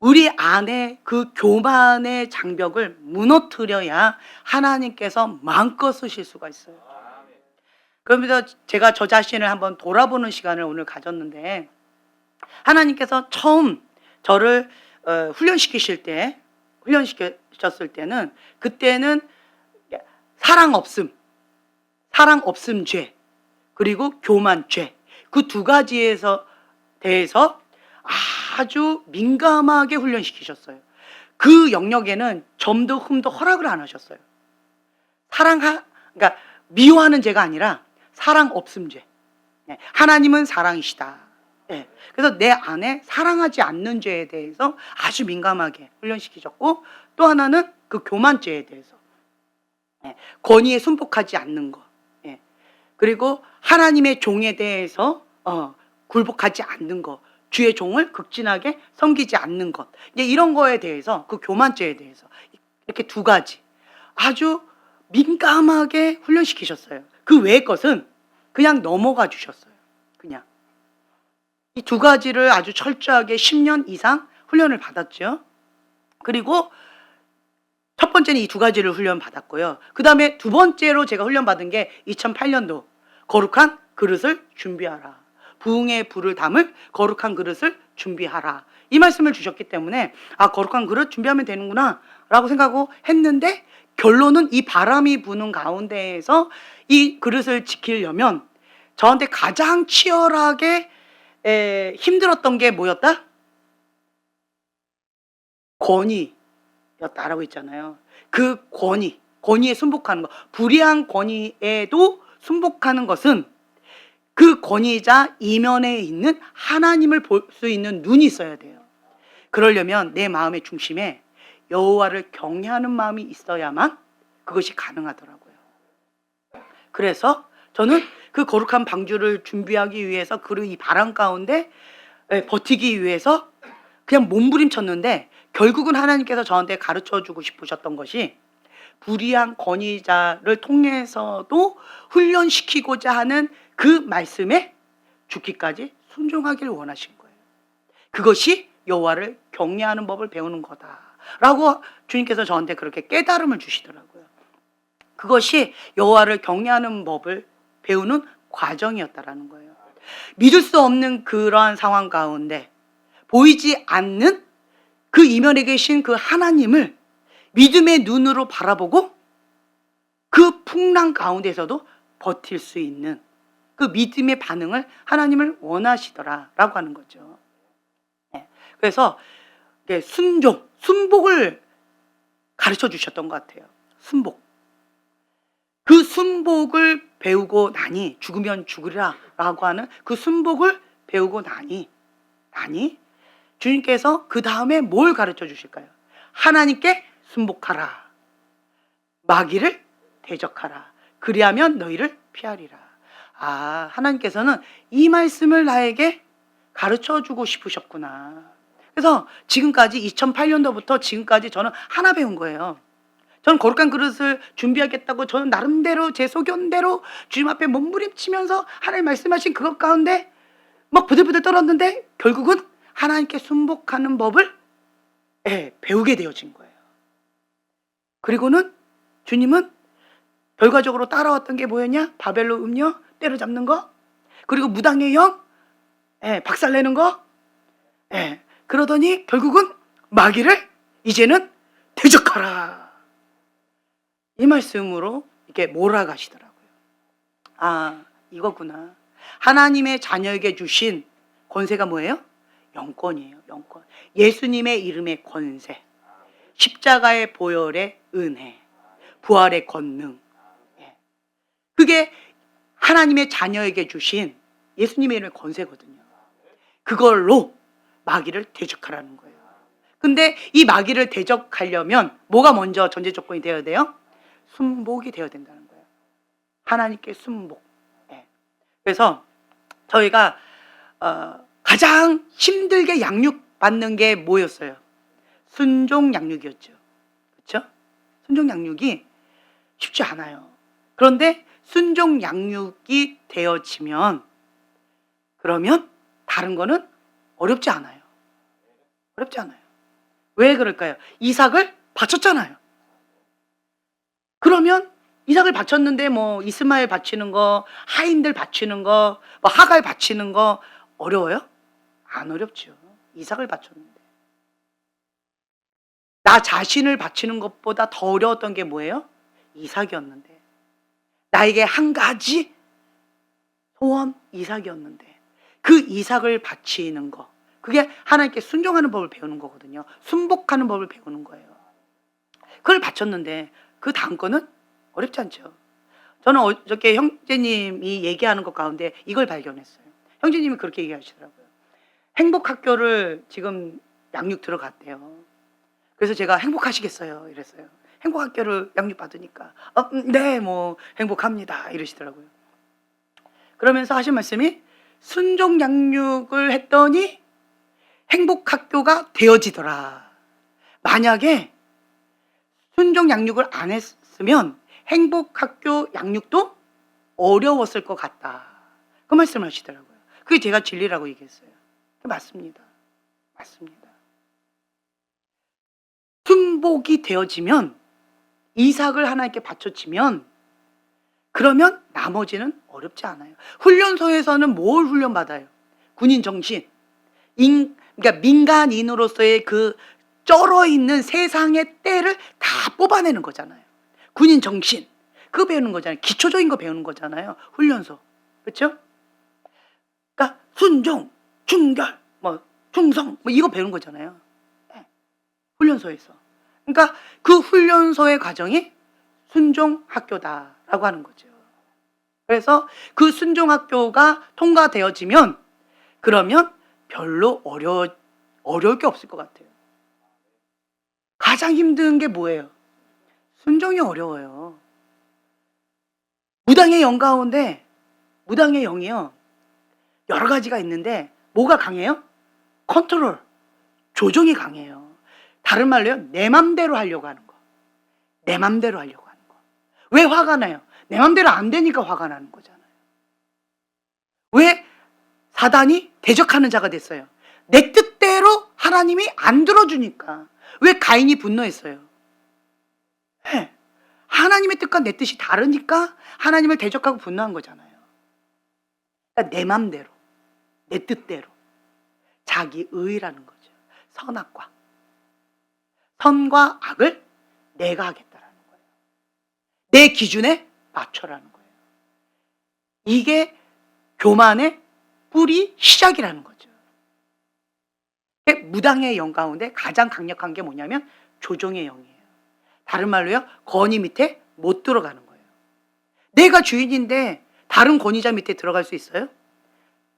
우리 안에 그 교만의 장벽을 무너뜨려야 하나님께서 마음껏 쓰실 수가 있어요. 그러면서 제가 저 자신을 한번 돌아보는 시간을 오늘 가졌는데, 하나님께서 처음 저를 훈련시키셨을 때는, 그때는 사랑 없음 죄, 그리고 교만 죄, 그 두 가지에서 대해서 아주 민감하게 훈련시키셨어요. 그 영역에는 점도 흠도 허락을 안 하셨어요. 그러니까 미워하는 죄가 아니라 사랑 없음 죄. 하나님은 사랑이시다. 그래서 내 안에 사랑하지 않는 죄에 대해서 아주 민감하게 훈련시키셨고, 또 하나는 그 교만죄에 대해서 권위에 순복하지 않는 것, 그리고 하나님의 종에 대해서 굴복하지 않는 것, 주의 종을 극진하게 섬기지 않는 것. 이제 이런 거에 대해서, 그 교만죄에 대해서 이렇게 두 가지 아주 민감하게 훈련시키셨어요. 그 외의 것은 그냥 넘어가 주셨어요. 그냥 이 두 가지를 아주 철저하게 10년 이상 훈련을 받았죠. 그리고 첫 번째는 이 두 가지를 훈련 받았고요. 그 다음에 두 번째로 제가 훈련 받은 게 2008년도 거룩한 그릇을 준비하라. 부흥의 불을 담을 거룩한 그릇을 준비하라. 이 말씀을 주셨기 때문에 아, 거룩한 그릇 준비하면 되는구나 라고 생각하고 했는데, 결론은 이 바람이 부는 가운데에서 이 그릇을 지키려면 저한테 가장 치열하게 힘들었던 게 뭐였다? 권위였다라고 했잖아요. 그 권위에 순복하는 것, 불의한 권위에도 순복하는 것은 그 권위자 이면에 있는 하나님을 볼 수 있는 눈이 있어야 돼요. 그러려면 내 마음의 중심에 여호와를 경외하는 마음이 있어야만 그것이 가능하더라고요. 그래서 저는 그 거룩한 방주를 준비하기 위해서, 그리고 이 바람 가운데 버티기 위해서 그냥 몸부림쳤는데, 결국은 하나님께서 저한테 가르쳐주고 싶으셨던 것이 불의한 권위자를 통해서도 훈련시키고자 하는 그 말씀에 죽기까지 순종하길 원하신 거예요. 그것이 여호와를 경외하는 법을 배우는 거다라고 주님께서 저한테 그렇게 깨달음을 주시더라고요. 그것이 여호와를 경외하는 법을 배우는 과정이었다라는 거예요. 믿을 수 없는 그러한 상황 가운데 보이지 않는 그 이면에 계신 그 하나님을 믿음의 눈으로 바라보고 그 풍랑 가운데서도 버틸 수 있는 그 믿음의 반응을 하나님을 원하시더라라고 하는 거죠. 그래서 순복을 가르쳐 주셨던 것 같아요. 순복. 그 순복을 배우고 나니, 죽으면 죽으리라라고 하는 그 순복을 배우고 나니 주님께서 그 다음에 뭘 가르쳐 주실까요? 하나님께 순복하라. 마귀를 대적하라. 그리하면 너희를 피하리라. 아, 하나님께서는 이 말씀을 나에게 가르쳐 주고 싶으셨구나. 그래서 지금까지 2008년도부터 지금까지 저는 하나 배운 거예요. 저는 거룩한 그릇을 준비하겠다고 저는 나름대로 제 소견대로 주님 앞에 몸부림치면서 하나님 말씀하신 그것 가운데 막 부들부들 떨었는데, 결국은 하나님께 순복하는 법을 배우게 되어진 거예요. 그리고는 주님은 결과적으로 따라왔던 게 뭐였냐? 바벨로 음녀 때려잡는 거, 그리고 무당의 영 박살내는 거, 그러더니 결국은 마귀를 이제는 대적하라. 이 말씀으로 이렇게 몰아가시더라고요. 아, 이거구나. 하나님의 자녀에게 주신 권세가 뭐예요? 영권이에요. 영권. 예수님의 이름의 권세, 십자가의 보혈의 은혜, 부활의 권능. 그게 하나님의 자녀에게 주신 예수님의 이름의 권세거든요. 그걸로 마귀를 대적하라는 거예요. 근데 이 마귀를 대적하려면 뭐가 먼저 전제 조건이 되어야 돼요? 순복이 되어야 된다는 거예요. 하나님께 순복. 그래서 저희가 가장 힘들게 양육받는 게 뭐였어요? 순종 양육이었죠. 그렇죠? 순종 양육이 쉽지 않아요. 그런데 순종 양육이 되어지면 그러면 다른 거는 어렵지 않아요. 어렵지 않아요. 왜 그럴까요? 이삭을 바쳤잖아요. 그러면 이삭을 바쳤는데 뭐 이스마엘 바치는 거, 하인들 바치는 거, 뭐 하갈 바치는 거 어려워요? 안 어렵죠. 이삭을 바쳤는데. 나 자신을 바치는 것보다 더 어려웠던 게 뭐예요? 이삭이었는데. 나에게 한 가지 소원, 이삭이었는데 그 이삭을 바치는 거, 그게 하나님께 순종하는 법을 배우는 거거든요. 순복하는 법을 배우는 거예요. 그걸 바쳤는데 그 다음 거는 어렵지 않죠. 저는 어저께 형제님이 얘기하는 것 가운데 이걸 발견했어요. 형제님이 그렇게 얘기하시더라고요. 행복학교를 지금 양육 들어갔대요. 그래서 제가 행복하시겠어요? 이랬어요. 행복학교를 양육받으니까 네, 뭐 행복합니다 이러시더라고요. 그러면서 하신 말씀이 순종 양육을 했더니 행복학교가 되어지더라. 만약에 순종 양육을 안 했으면 행복학교 양육도 어려웠을 것 같다. 그 말씀을 하시더라고요. 그게 제가 진리라고 얘기했어요. 맞습니다. 맞습니다. 순복이 되어지면, 이삭을 하나님께 바쳐지면, 그러면 나머지는 어렵지 않아요. 훈련소에서는 뭘 훈련받아요? 군인 정신. 그러니까 민간인으로서의 그 쩔어 있는 세상의 때를 다 뽑아내는 거잖아요. 군인 정신. 그거 배우는 거잖아요. 기초적인 거 배우는 거잖아요. 훈련소. 그렇죠? 그러니까 순종, 충결, 충성, 이거 배우는 거잖아요. 네. 훈련소에서. 그러니까 그 훈련소의 과정이 순종학교다라고 하는 거죠. 그래서 그 순종학교가 통과되어지면, 그러면 별로 어려울 게 없을 것 같아요. 가장 힘든 게 뭐예요? 순종이 어려워요. 무당의 영 가운데, 무당의 영이요, 여러 가지가 있는데 뭐가 강해요? 컨트롤, 조종이 강해요. 다른 말로요, 내 맘대로 하려고 하는 거. 내 맘대로 하려고 하는 거. 왜 화가 나요? 내 맘대로 안 되니까 화가 나는 거잖아요. 왜 사단이 대적하는 자가 됐어요? 내 뜻대로 하나님이 안 들어주니까. 왜 가인이 분노했어요? 네. 하나님의 뜻과 내 뜻이 다르니까 하나님을 대적하고 분노한 거잖아요. 그러니까 내 맘대로, 내 뜻대로, 자기 의라는 거죠. 선악과, 선과 악을 내가 하겠다라는 거예요. 내 기준에 맞춰라는 거예요. 이게 교만의 뿌리 시작이라는 거죠. 무당의 영 가운데 가장 강력한 게 뭐냐면 조종의 영이에요. 다른 말로요, 권위 밑에 못 들어가는 거예요. 내가 주인인데 다른 권위자 밑에 들어갈 수 있어요?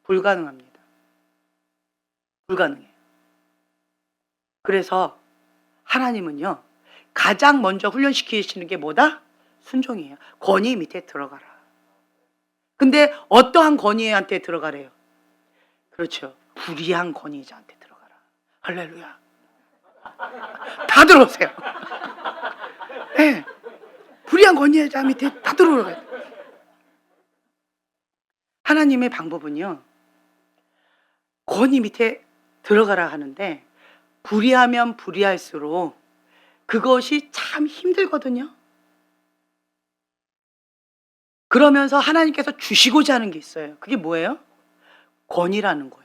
불가능합니다. 불가능해요. 그래서 하나님은요, 가장 먼저 훈련시키시는 게 뭐다? 순종이에요. 권위 밑에 들어가라. 근데 어떠한 권위한테 들어가래요? 그렇죠. 불의한 권위자한테 들어가라. 할렐루야. 다 들어오세요. 네. 불의한 권위자 밑에 다 들어오라고요. 하나님의 방법은요, 권위 밑에 들어가라 하는데, 불의하면 불의할수록 그것이 참 힘들거든요. 그러면서 하나님께서 주시고자 하는 게 있어요. 그게 뭐예요? 권위라는 거예요.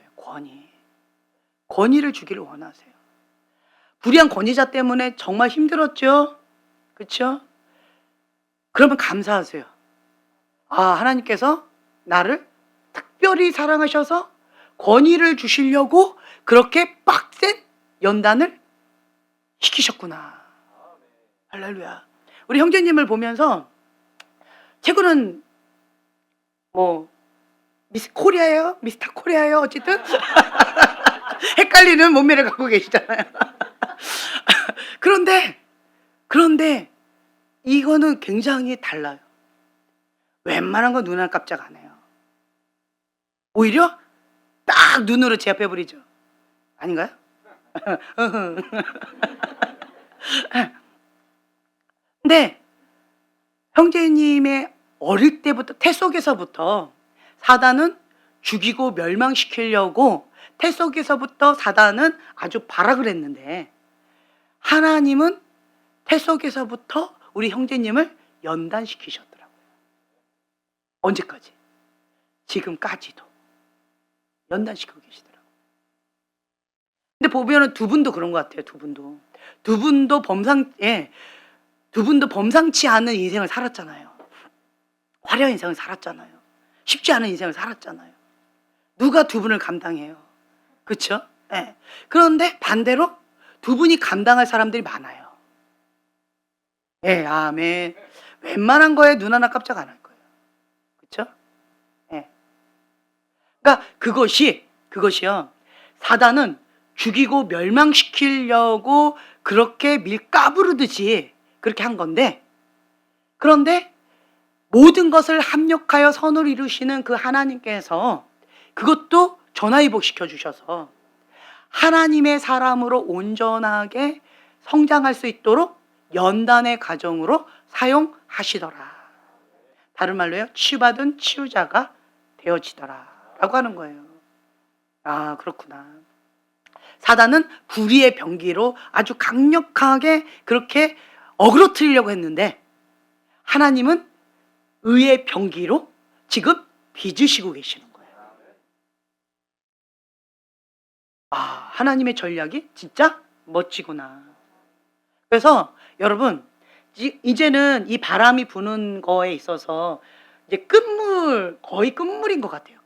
권위를 주기를 원하세요. 불의한 권위자 때문에 정말 힘들었죠? 그렇죠? 그러면 감사하세요. 아, 하나님께서 나를 특별히 사랑하셔서 권위를 주시려고 그렇게 빡센 연단을 시키셨구나. 할렐루야. 우리 형제님을 보면서, 최근은 미스 코리아예요? 미스터 코리아예요? 어쨌든 헷갈리는 몸매를 갖고 계시잖아요. 그런데 이거는 굉장히 달라요. 웬만한 거 눈 안 깜짝 안 해요. 오히려 딱 눈으로 제압해버리죠. 아닌가요? 근데 형제님의 어릴 때부터, 태 속에서부터 사단은 죽이고 멸망시키려고 태 속에서부터 사단은 아주 발악을 했는데, 하나님은 태 속에서부터 우리 형제님을 연단시키셨더라고요. 언제까지? 지금까지도 연단시키고 계시더라고요. 근데 보면은 두 분도 그런 것 같아요. 두 분도 범상치 않은 인생을 살았잖아요. 화려한 인생을 살았잖아요. 쉽지 않은 인생을 살았잖아요. 누가 두 분을 감당해요? 그렇죠? 네. 그런데 반대로 두 분이 감당할 사람들이 많아요. 네, 아멘. 웬만한 거에 눈 하나 깜짝 안 할 거예요. 그렇죠? 네. 그러니까 그것이요, 사단은 죽이고 멸망시키려고 그렇게 밀가부르듯이 그렇게 한 건데, 그런데 모든 것을 합력하여 선을 이루시는 그 하나님께서 그것도 전화위복 시켜주셔서 하나님의 사람으로 온전하게 성장할 수 있도록 연단의 과정으로 사용하시더라. 다른 말로요, 치유받은 치유자가 되어지더라 라고 하는 거예요. 아, 그렇구나. 사단은 불의의 병기로 아주 강력하게 그렇게 어그러뜨리려고 했는데, 하나님은 의의 병기로 지금 빚으시고 계시는 거예요. 아, 하나님의 전략이 진짜 멋지구나. 그래서 여러분, 이제는 이 바람이 부는 거에 있어서 이제 거의 끝물인 것 같아요.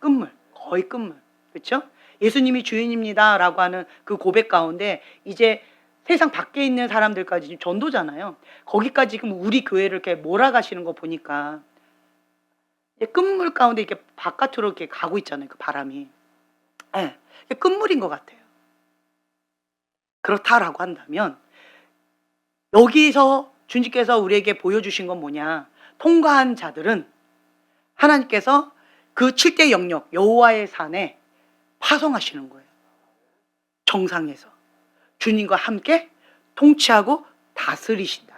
거의 끝물. 그렇죠? 예수님이 주인입니다라고 하는 그 고백 가운데 이제 세상 밖에 있는 사람들까지 지금 전도잖아요. 거기까지 지금 우리 교회를 이렇게 몰아가시는 거 보니까 이제 끝물 가운데 이렇게 바깥으로 이렇게 가고 있잖아요. 그 바람이. 예, 이게 끝물인 것 같아요. 그렇다라고 한다면 여기서 주님께서 우리에게 보여주신 건 뭐냐? 통과한 자들은 하나님께서 그 7대 영역 여호와의 산에 파송하시는 거예요. 정상에서 주님과 함께 통치하고 다스리신다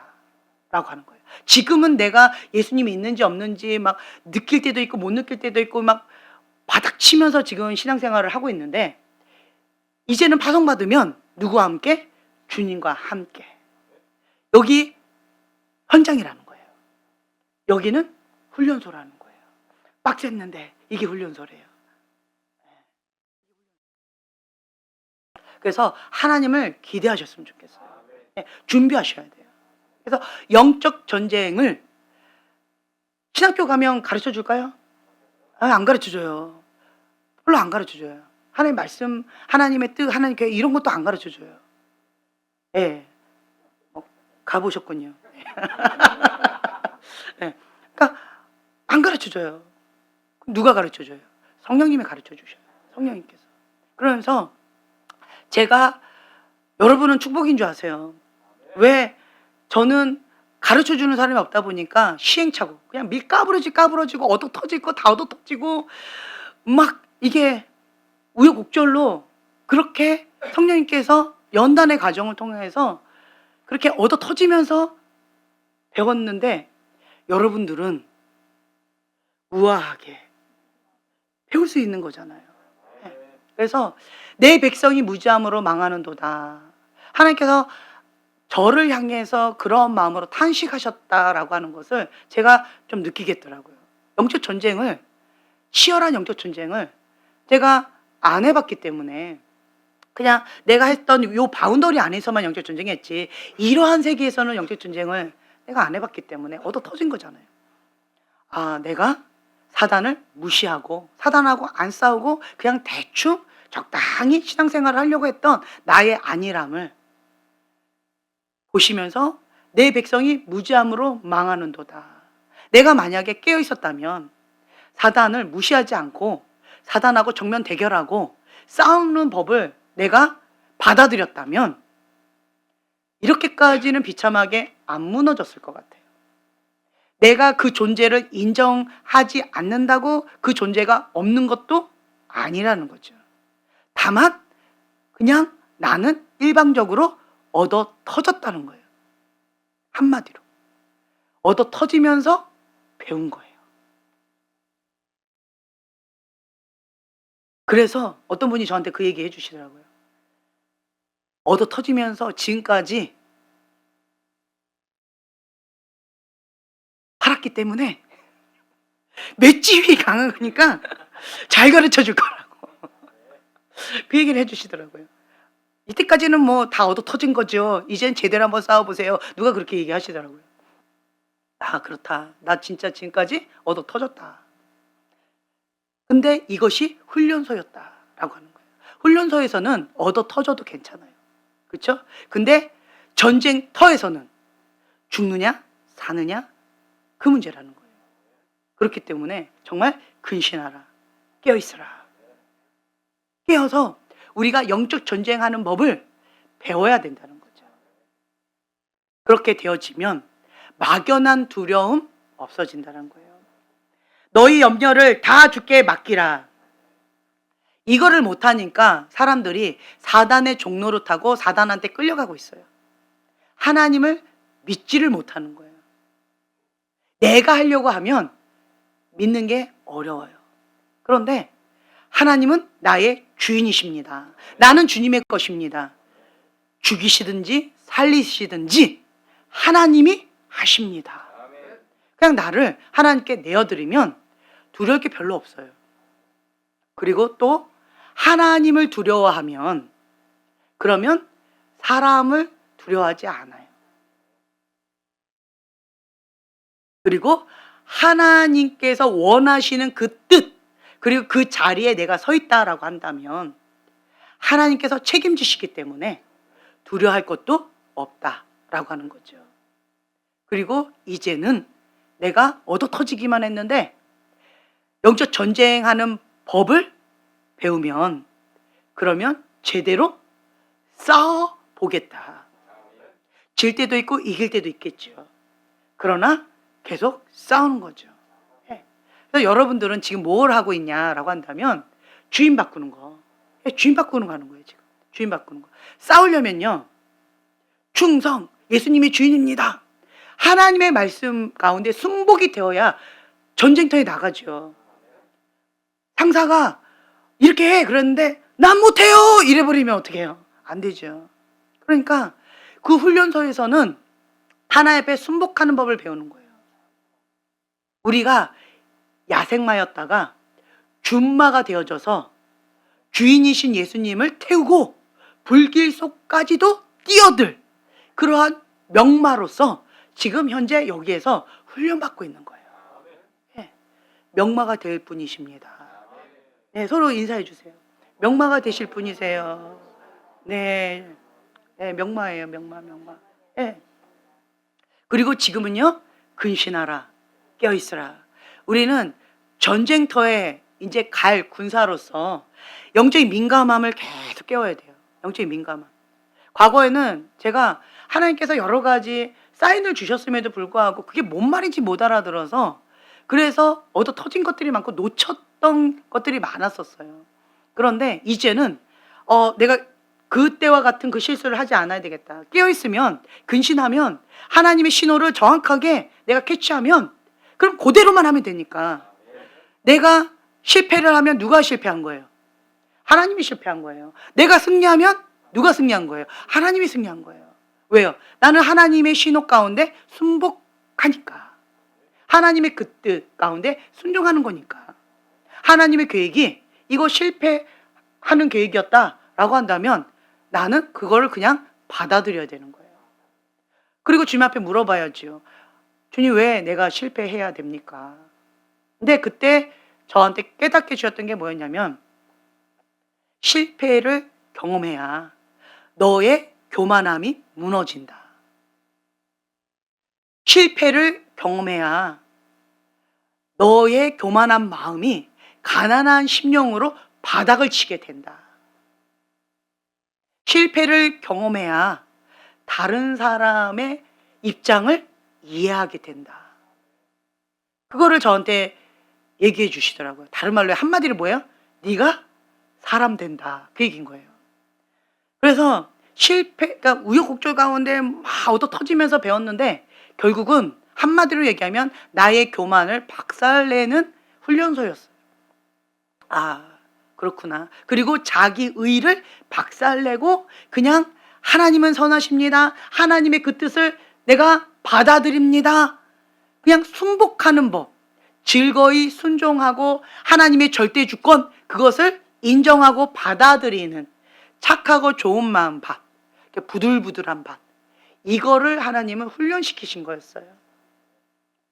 라고 하는 거예요. 지금은 내가 예수님이 있는지 없는지 막 느낄 때도 있고 못 느낄 때도 있고 막 바닥치면서 지금 신앙생활을 하고 있는데, 이제는 파송받으면 누구와 함께? 주님과 함께. 여기 현장이라는 거예요. 여기는 훈련소라는 거예요. 빡셌는데 이게 훈련소래요. 그래서 하나님을 기대하셨으면 좋겠어요. 준비하셔야 돼요. 그래서 영적 전쟁을 신학교 가면 가르쳐 줄까요? 안 가르쳐 줘요. 별로 안 가르쳐 줘요. 하나님 말씀, 하나님의 뜻, 하나님 계획 이런 것도 안 가르쳐 줘요. 예. 가보셨군요. 네. 그러니까 안 가르쳐 줘요. 누가 가르쳐 줘요? 성령님이 가르쳐 주셔요. 성령님께서. 그러면서 제가, 여러분은 축복인 줄 아세요. 왜? 저는 가르쳐 주는 사람이 없다 보니까 시행착오, 그냥 밀 까부러지고 얻어 터지고 다 얻어 터지고 막 이게 우여곡절로 그렇게 성령님께서 연단의 과정을 통해서 그렇게 얻어 터지면서 배웠는데, 여러분들은 우아하게 배울 수 있는 거잖아요. 그래서 내 백성이 무지함으로 망하는도다. 하나님께서 저를 향해서 그런 마음으로 탄식하셨다라고 하는 것을 제가 좀 느끼겠더라고요. 영적 전쟁을, 치열한 영적 전쟁을 제가 안 해봤기 때문에 그냥 내가 했던 요 바운더리 안에서만 영적 전쟁 했지, 이러한 세계에서는 영적 전쟁을 내가 안 해봤기 때문에 얻어 터진 거잖아요. 아, 내가 사단을 무시하고 사단하고 안 싸우고 그냥 대충 적당히 신앙생활을 하려고 했던 나의 안일함을 보시면서 내 백성이 무지함으로 망하는도다. 내가 만약에 깨어 있었다면 사단을 무시하지 않고 사단하고 정면 대결하고 싸우는 법을 내가 받아들였다면 이렇게까지는 비참하게 안 무너졌을 것 같아요. 내가 그 존재를 인정하지 않는다고 그 존재가 없는 것도 아니라는 거죠. 다만 그냥 나는 일방적으로 얻어 터졌다는 거예요. 한마디로 얻어 터지면서 배운 거예요. 그래서 어떤 분이 저한테 그 얘기 해주시더라고요. 얻어 터지면서 지금까지 살았기 때문에 맷집이 강하니까 잘 가르쳐 줄 거라고 그 얘기를 해주시더라고요. 이때까지는 뭐 다 얻어 터진 거죠. 이젠 제대로 한번 싸워보세요. 누가 그렇게 얘기하시더라고요. 아, 그렇다. 나 진짜 지금까지 얻어 터졌다. 근데 이것이 훈련소였다라고 하는 거예요. 훈련소에서는 얻어 터져도 괜찮아요. 그렇죠? 근데 전쟁터에서는 죽느냐 사느냐 그 문제라는 거예요. 그렇기 때문에 정말 근신하라. 깨어있으라. 깨어서 우리가 영적 전쟁하는 법을 배워야 된다는 거죠. 그렇게 되어지면 막연한 두려움 없어진다는 거예요. 너희 염려를 다 주께 맡기라. 이거를 못하니까 사람들이 사단의 종로를 타고 사단한테 끌려가고 있어요. 하나님을 믿지를 못하는 거예요. 내가 하려고 하면 믿는 게 어려워요. 그런데 하나님은 나의 주인이십니다. 나는 주님의 것입니다. 죽이시든지 살리시든지 하나님이 하십니다. 그냥 나를 하나님께 내어드리면 두려울 게 별로 없어요. 그리고 또 하나님을 두려워하면 그러면 사람을 두려워하지 않아요. 그리고 하나님께서 원하시는 그 뜻, 그리고 그 자리에 내가 서 있다라고 한다면 하나님께서 책임지시기 때문에 두려워할 것도 없다라고 하는 거죠. 그리고 이제는 내가 얻어 터지기만 했는데 영적 전쟁하는 법을 배우면 그러면 제대로 싸워 보겠다. 질 때도 있고 이길 때도 있겠죠. 그러나 계속 싸우는 거죠. 그래서 여러분들은 지금 뭘 하고 있냐라고 한다면 주인 바꾸는 거. 주인 바꾸는 거 하는 거예요, 지금. 주인 바꾸는 거. 싸우려면요. 충성, 예수님이 주인입니다. 하나님의 말씀 가운데 순복이 되어야 전쟁터에 나가죠. 상사가 이렇게 해 그러는데 난 못해요 이래버리면 어떻게 해요? 안 되죠. 그러니까 그 훈련소에서는 하나님 앞에 순복하는 법을 배우는 거예요. 우리가 야생마였다가 준마가 되어져서 주인이신 예수님을 태우고 불길 속까지도 뛰어들 그러한 명마로서 지금 현재 여기에서 훈련받고 있는 거예요. 네, 명마가 될 분이십니다. 네, 서로 인사해 주세요. 명마가 되실 분이세요. 네, 네, 명마예요. 명마. 네. 그리고 지금은요, 근신하라, 깨어있으라. 우리는 전쟁터에 이제 갈 군사로서 영적인 민감함을 계속 깨워야 돼요. 영적인 민감함. 과거에는 제가 하나님께서 여러 가지 사인을 주셨음에도 불구하고 그게 뭔 말인지 못 알아들어서 그래서 얻어 터진 것들이 많고 놓쳤던 것들이 많았었어요. 그런데 이제는 내가 그때와 같은 그 실수를 하지 않아야 되겠다. 깨어있으면 근신하면 하나님의 신호를 정확하게 내가 캐치하면 그럼 그대로만 하면 되니까 내가 실패를 하면 누가 실패한 거예요? 하나님이 실패한 거예요. 내가 승리하면 누가 승리한 거예요? 하나님이 승리한 거예요. 왜요? 나는 하나님의 신호 가운데 순복하니까. 하나님의 그 뜻 가운데 순종하는 거니까. 하나님의 계획이 이거 실패하는 계획이었다라고 한다면 나는 그거를 그냥 받아들여야 되는 거예요. 그리고 주님 앞에 물어봐야죠. 주님 왜 내가 실패해야 됩니까? 근데 그때 저한테 깨닫게 주셨던 게 뭐였냐면 실패를 경험해야 너의 교만함이 무너진다. 실패를 경험해야 너의 교만한 마음이 가난한 심령으로 바닥을 치게 된다. 실패를 경험해야 다른 사람의 입장을 이해하게 된다. 그거를 저한테 얘기해 주시더라고요. 다른 말로 한마디로 뭐예요? 네가 사람 된다. 그 얘기인 거예요. 그래서 그러니까 우여곡절 가운데 막 얻어 터지면서 배웠는데 결국은 한마디로 얘기하면 나의 교만을 박살내는 훈련소였어요. 아, 그렇구나. 그리고 자기 의를 박살내고 그냥 하나님은 선하십니다. 하나님의 그 뜻을 내가 받아들입니다. 그냥 순복하는 법. 즐거이 순종하고 하나님의 절대 주권 그것을 인정하고 받아들이는 착하고 좋은 마음 밭. 부들부들한 밭. 이거를 하나님은 훈련시키신 거였어요.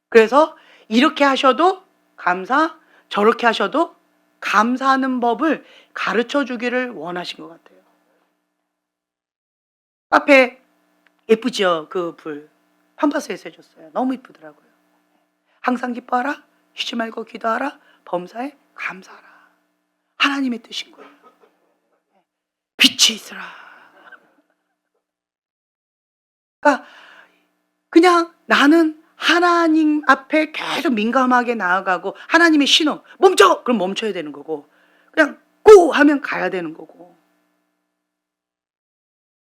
그래서 이렇게 하셔도 감사, 저렇게 하셔도 감사하는 법을 가르쳐 주기를 원하신 것 같아요. 앞에 예쁘죠? 그 불. 팜파스에서 해줬어요. 너무 예쁘더라고요. 항상 기뻐하라. 쉬지 말고 기도하라. 범사에 감사하라. 하나님의 뜻인 거예요. 빛이 있으라. 그러니까 그냥 나는 하나님 앞에 계속 민감하게 나아가고 하나님의 신호 멈춰! 그럼 멈춰야 되는 거고 그냥 고! 하면 가면 가야 되는 거고.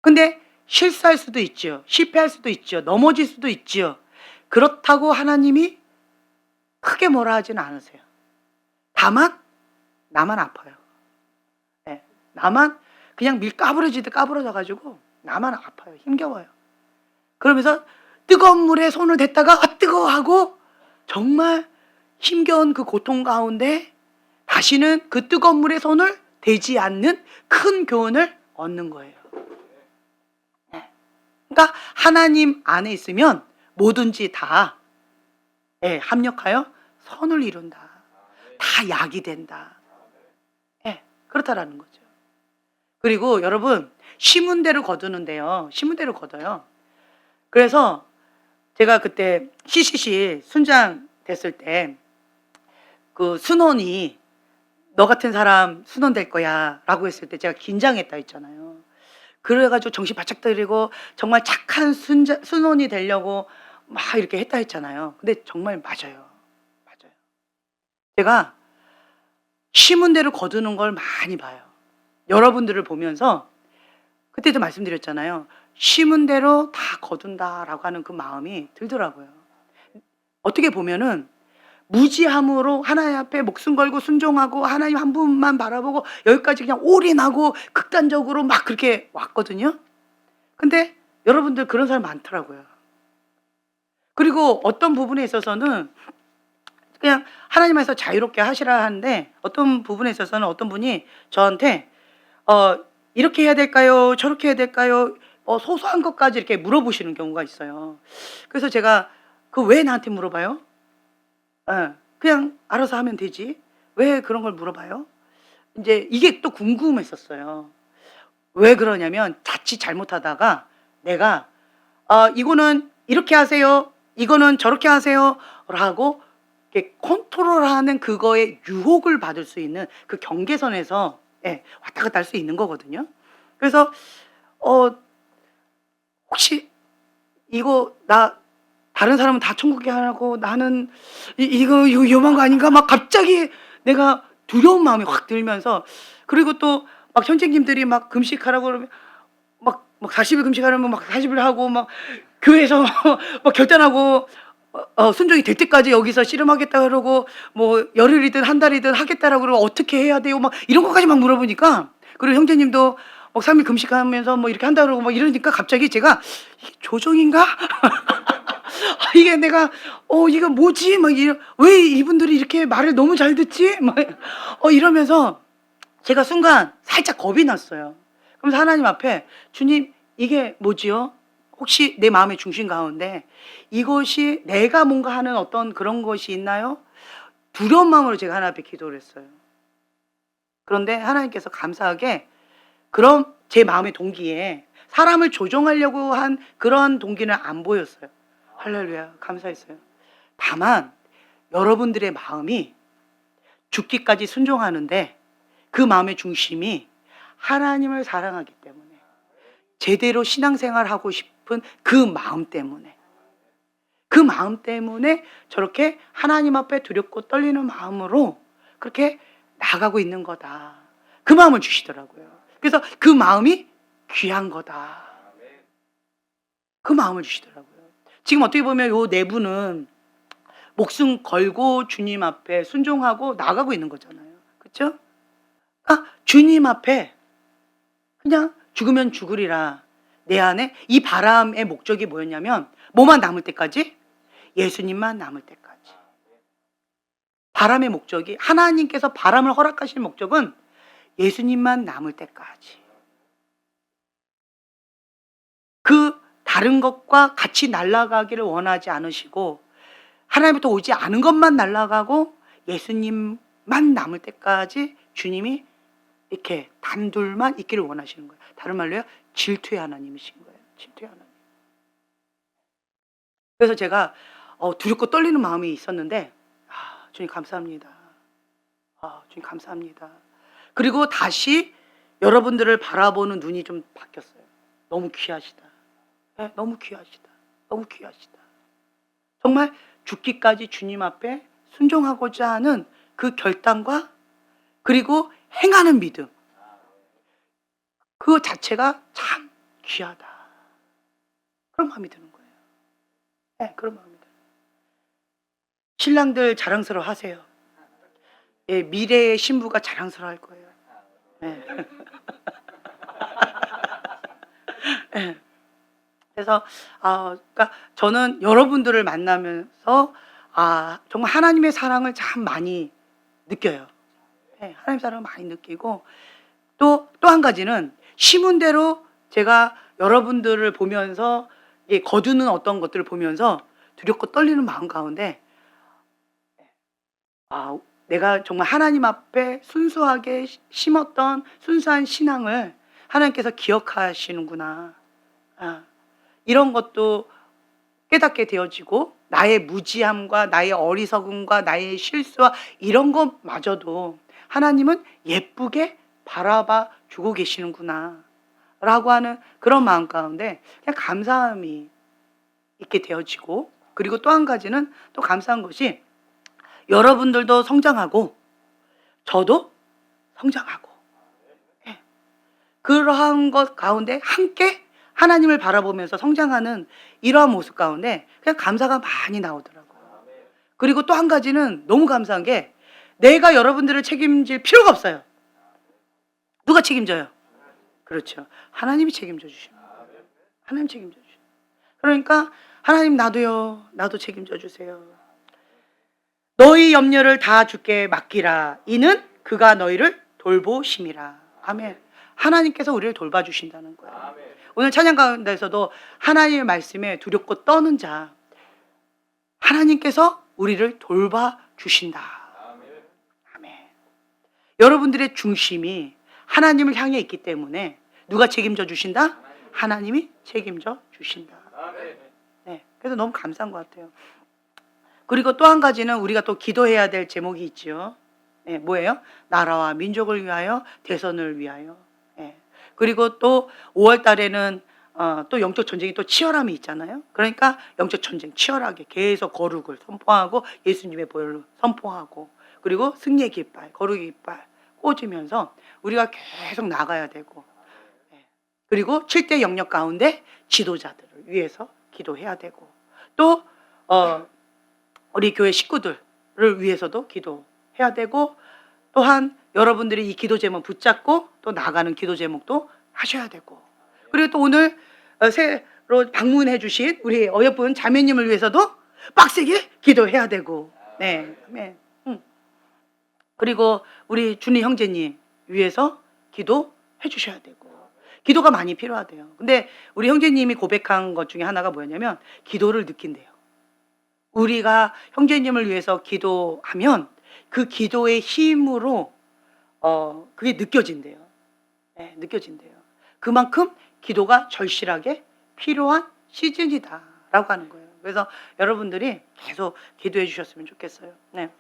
근데 실수할 수도 있죠. 실패할 수도 있죠. 넘어질 수도 있지요. 그렇다고 하나님이 크게 뭐라 하지는 않으세요. 다만 나만 아파요. 예, 나만 그냥 밀 까부러지듯 까부러져 가지고 나만 아파요. 힘겨워요. 그러면서 뜨거운 물에 손을 댔다가 아 뜨거워 하고 정말 힘겨운 그 고통 가운데 다시는 그 뜨거운 물에 손을 대지 않는 큰 교훈을 얻는 거예요. 예. 그러니까 하나님 안에 있으면 뭐든지 다 합력하여 선을 이룬다. 다 약이 된다. 예, 그렇다라는 거죠. 그리고 여러분 심은 대로 거두는데요. 심은 대로 거둬요. 그래서 제가 그때 CCC 순장 됐을 때 그 순원이 너 같은 사람 순원 될 거야 라고 했을 때 제가 긴장했다 했잖아요. 그래가지고 정신 바짝 들이고 정말 착한 순원이 되려고 막 이렇게 했다 했잖아요. 근데 정말 맞아요. 맞아요. 제가 심은 대로 거두는 걸 많이 봐요. 여러분들을 보면서 그때도 말씀드렸잖아요. 심은 대로 다 거둔다라고 하는 그 마음이 들더라고요. 어떻게 보면은 무지함으로 하나님 앞에 목숨 걸고 순종하고 하나님 한 분만 바라보고 여기까지 그냥 올인하고 극단적으로 막 그렇게 왔거든요. 근데 여러분들 그런 사람 많더라고요. 그리고 어떤 부분에 있어서는 그냥 하나님께서 자유롭게 하시라 하는데 어떤 부분에 있어서는 어떤 분이 저한테 이렇게 해야 될까요? 저렇게 해야 될까요? 소소한 것까지 이렇게 물어보시는 경우가 있어요. 그래서 제가 그 왜 나한테 물어봐요? 그냥 알아서 하면 되지. 왜 그런 걸 물어봐요? 이제 이게 또 궁금했었어요. 왜 그러냐면 자칫 잘못하다가 내가 이거는 이렇게 하세요. 이거는 저렇게 하세요. 라고 이렇게 컨트롤하는 그거에 유혹을 받을 수 있는 그 경계선에서 왔다 갔다 할 수 있는 거거든요. 그래서 혹시 이거 나 다른 사람은 다 천국에 하고 나는 이거 위험한 거 아닌가? 막 갑자기 내가 두려운 마음이 확 들면서 그리고 또 막 선생님들이 막 금식하라고 그러면 막 40일 금식하라면 막 40일 하고 막 교회에서 막 결단하고 순종이 될 때까지 여기서 씨름하겠다 그러고 뭐 열흘이든 한 달이든 하겠다라고 그러고 어떻게 해야 돼요? 막 이런 것까지 막 물어보니까 그리고 형제님도 3일 금식하면서 뭐 이렇게 한다 그러고 막 이러니까 갑자기 제가 이게 조정인가? 이게 내가 이거 뭐지? 막 왜 이분들이 이렇게 말을 너무 잘 듣지? 막 이러면서 제가 순간 살짝 겁이 났어요. 그러면서 하나님 앞에 주님 이게 뭐지요? 혹시 내 마음의 중심 가운데 이것이 내가 뭔가 하는 어떤 그런 것이 있나요? 두려운 마음으로 제가 하나님 앞에 기도를 했어요. 그런데 하나님께서 감사하게 그런 제 마음의 동기에 사람을 조종하려고 한 그러한 동기는 안 보였어요. 할렐루야, 감사했어요. 다만 여러분들의 마음이 죽기까지 순종하는데 그 마음의 중심이 하나님을 사랑하기 때문에 제대로 신앙생활하고 싶은 그 마음 때문에 저렇게 하나님 앞에 두렵고 떨리는 마음으로 그렇게 나가고 있는 거다. 그 마음을 주시더라고요. 그래서 그 마음이 귀한 거다. 그 마음을 주시더라고요. 지금 어떻게 보면 요 네 분은 목숨 걸고 주님 앞에 순종하고 나가고 있는 거잖아요. 그렇죠? 주님 앞에 그냥 죽으면 죽으리라. 내 안에 이 바람의 목적이 뭐였냐면 뭐만 남을 때까지? 예수님만 남을 때까지. 바람의 목적이 하나님께서 바람을 허락하신 목적은 예수님만 남을 때까지. 그 다른 것과 같이 날아가기를 원하지 않으시고 하나님부터 오지 않은 것만 날아가고 예수님만 남을 때까지 주님이 이렇게 단둘만 있기를 원하시는 거예요. 다른 말로요, 질투의 하나님이신 거예요. 질투의 하나님. 그래서 제가 두렵고 떨리는 마음이 있었는데 주님 감사합니다. 주님 감사합니다. 그리고 다시 여러분들을 바라보는 눈이 좀 바뀌었어요. 너무 귀하시다. 네, 너무 귀하시다. 너무 귀하시다. 정말 죽기까지 주님 앞에 순종하고자 하는 그 결단과 그리고 행하는 믿음. 그 자체가 참 귀하다. 그런 마음이 드는 거예요. 네, 그런 마음이 드는 거예요. 신랑들 자랑스러워 하세요. 예, 미래의 신부가 자랑스러워 할 거예요. 네. 네. 그래서 그러니까 저는 여러분들을 만나면서 정말 하나님의 사랑을 참 많이 느껴요. 네, 하나님의 사랑을 많이 느끼고 또 한 가지는 심은 대로 제가 여러분들을 보면서 거두는 어떤 것들을 보면서 두렵고 떨리는 마음 가운데 내가 정말 하나님 앞에 순수하게 심었던 순수한 신앙을 하나님께서 기억하시는구나. 이런 것도 깨닫게 되어지고 나의 무지함과 나의 어리석음과 나의 실수와 이런 것마저도 하나님은 예쁘게 바라봐 주고 계시는구나 라고 하는 그런 마음 가운데 그냥 감사함이 있게 되어지고, 그리고 또 한 가지는 또 감사한 것이 여러분들도 성장하고 저도 성장하고 그러한 것 가운데 함께 하나님을 바라보면서 성장하는 이러한 모습 가운데 그냥 감사가 많이 나오더라고요. 그리고 또 한 가지는 너무 감사한 게 내가 여러분들을 책임질 필요가 없어요. 누가 책임져요? 그렇죠. 하나님이 책임져 주십니다. 하나님 책임져 주십니다. 그러니까 하나님 나도 책임져 주세요. 너희 염려를 다 주께 맡기라. 이는 그가 너희를 돌보심이라. 아멘. 하나님께서 우리를 돌봐주신다는 거예요. 오늘 찬양 가운데서도 하나님의 말씀에 두렵고 떠는 자, 하나님께서 우리를 돌봐주신다. 아멘. 여러분들의 중심이 하나님을 향해 있기 때문에 누가 책임져 주신다? 하나님이 책임져 주신다. 네, 그래서 너무 감사한 것 같아요. 그리고 또 한 가지는 우리가 또 기도해야 될 제목이 있죠. 네, 뭐예요? 나라와 민족을 위하여, 대선을 위하여. 네. 그리고 또 5월 달에는 또 영적 전쟁이 또 치열함이 있잖아요. 그러니까 영적 전쟁 치열하게 계속 거룩을 선포하고 예수님의 보혈을 선포하고, 그리고 승리의 깃발, 거룩의 깃발 꽂으면서 우리가 계속 나가야 되고, 그리고 7대 영역 가운데 지도자들을 위해서 기도해야 되고, 또 우리 교회 식구들을 위해서도 기도해야 되고, 또한 여러분들이 이 기도 제목 붙잡고 또 나가는 기도 제목도 하셔야 되고, 그리고 또 오늘 새로 방문해 주신 우리 어여쁜 자매님을 위해서도 빡세게 기도해야 되고, 네, 네. 그리고 우리 준희 형제님 위해서 기도해 주셔야 되고, 기도가 많이 필요하대요. 근데 우리 형제님이 고백한 것 중에 하나가 뭐였냐면 기도를 느낀대요. 우리가 형제님을 위해서 기도하면 그 기도의 힘으로 그게 느껴진대요. 네, 느껴진대요. 그만큼 기도가 절실하게 필요한 시즌이다라고 하는 거예요. 그래서 여러분들이 계속 기도해 주셨으면 좋겠어요. 네.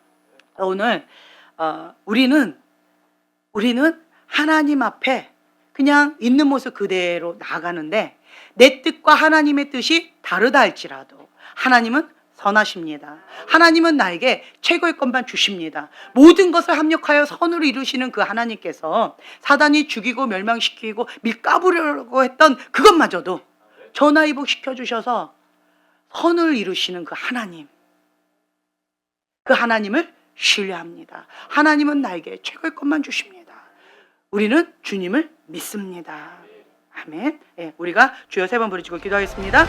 오늘 우리는 하나님 앞에 그냥 있는 모습 그대로 나아가는데 내 뜻과 하나님의 뜻이 다르다 할지라도 하나님은 선하십니다. 하나님은 나에게 최고의 것만 주십니다. 모든 것을 합력하여 선으로 이루시는 그 하나님께서 사단이 죽이고 멸망시키고 밀가부려고 했던 그것마저도 전화위복시켜 주셔서 선을 이루시는 그 하나님, 그 하나님을 신뢰합니다. 하나님은 나에게 최고의 것만 주십니다. 우리는 주님을 믿습니다. 아멘. 네, 우리가 주여 3번 부르짖고 기도하겠습니다.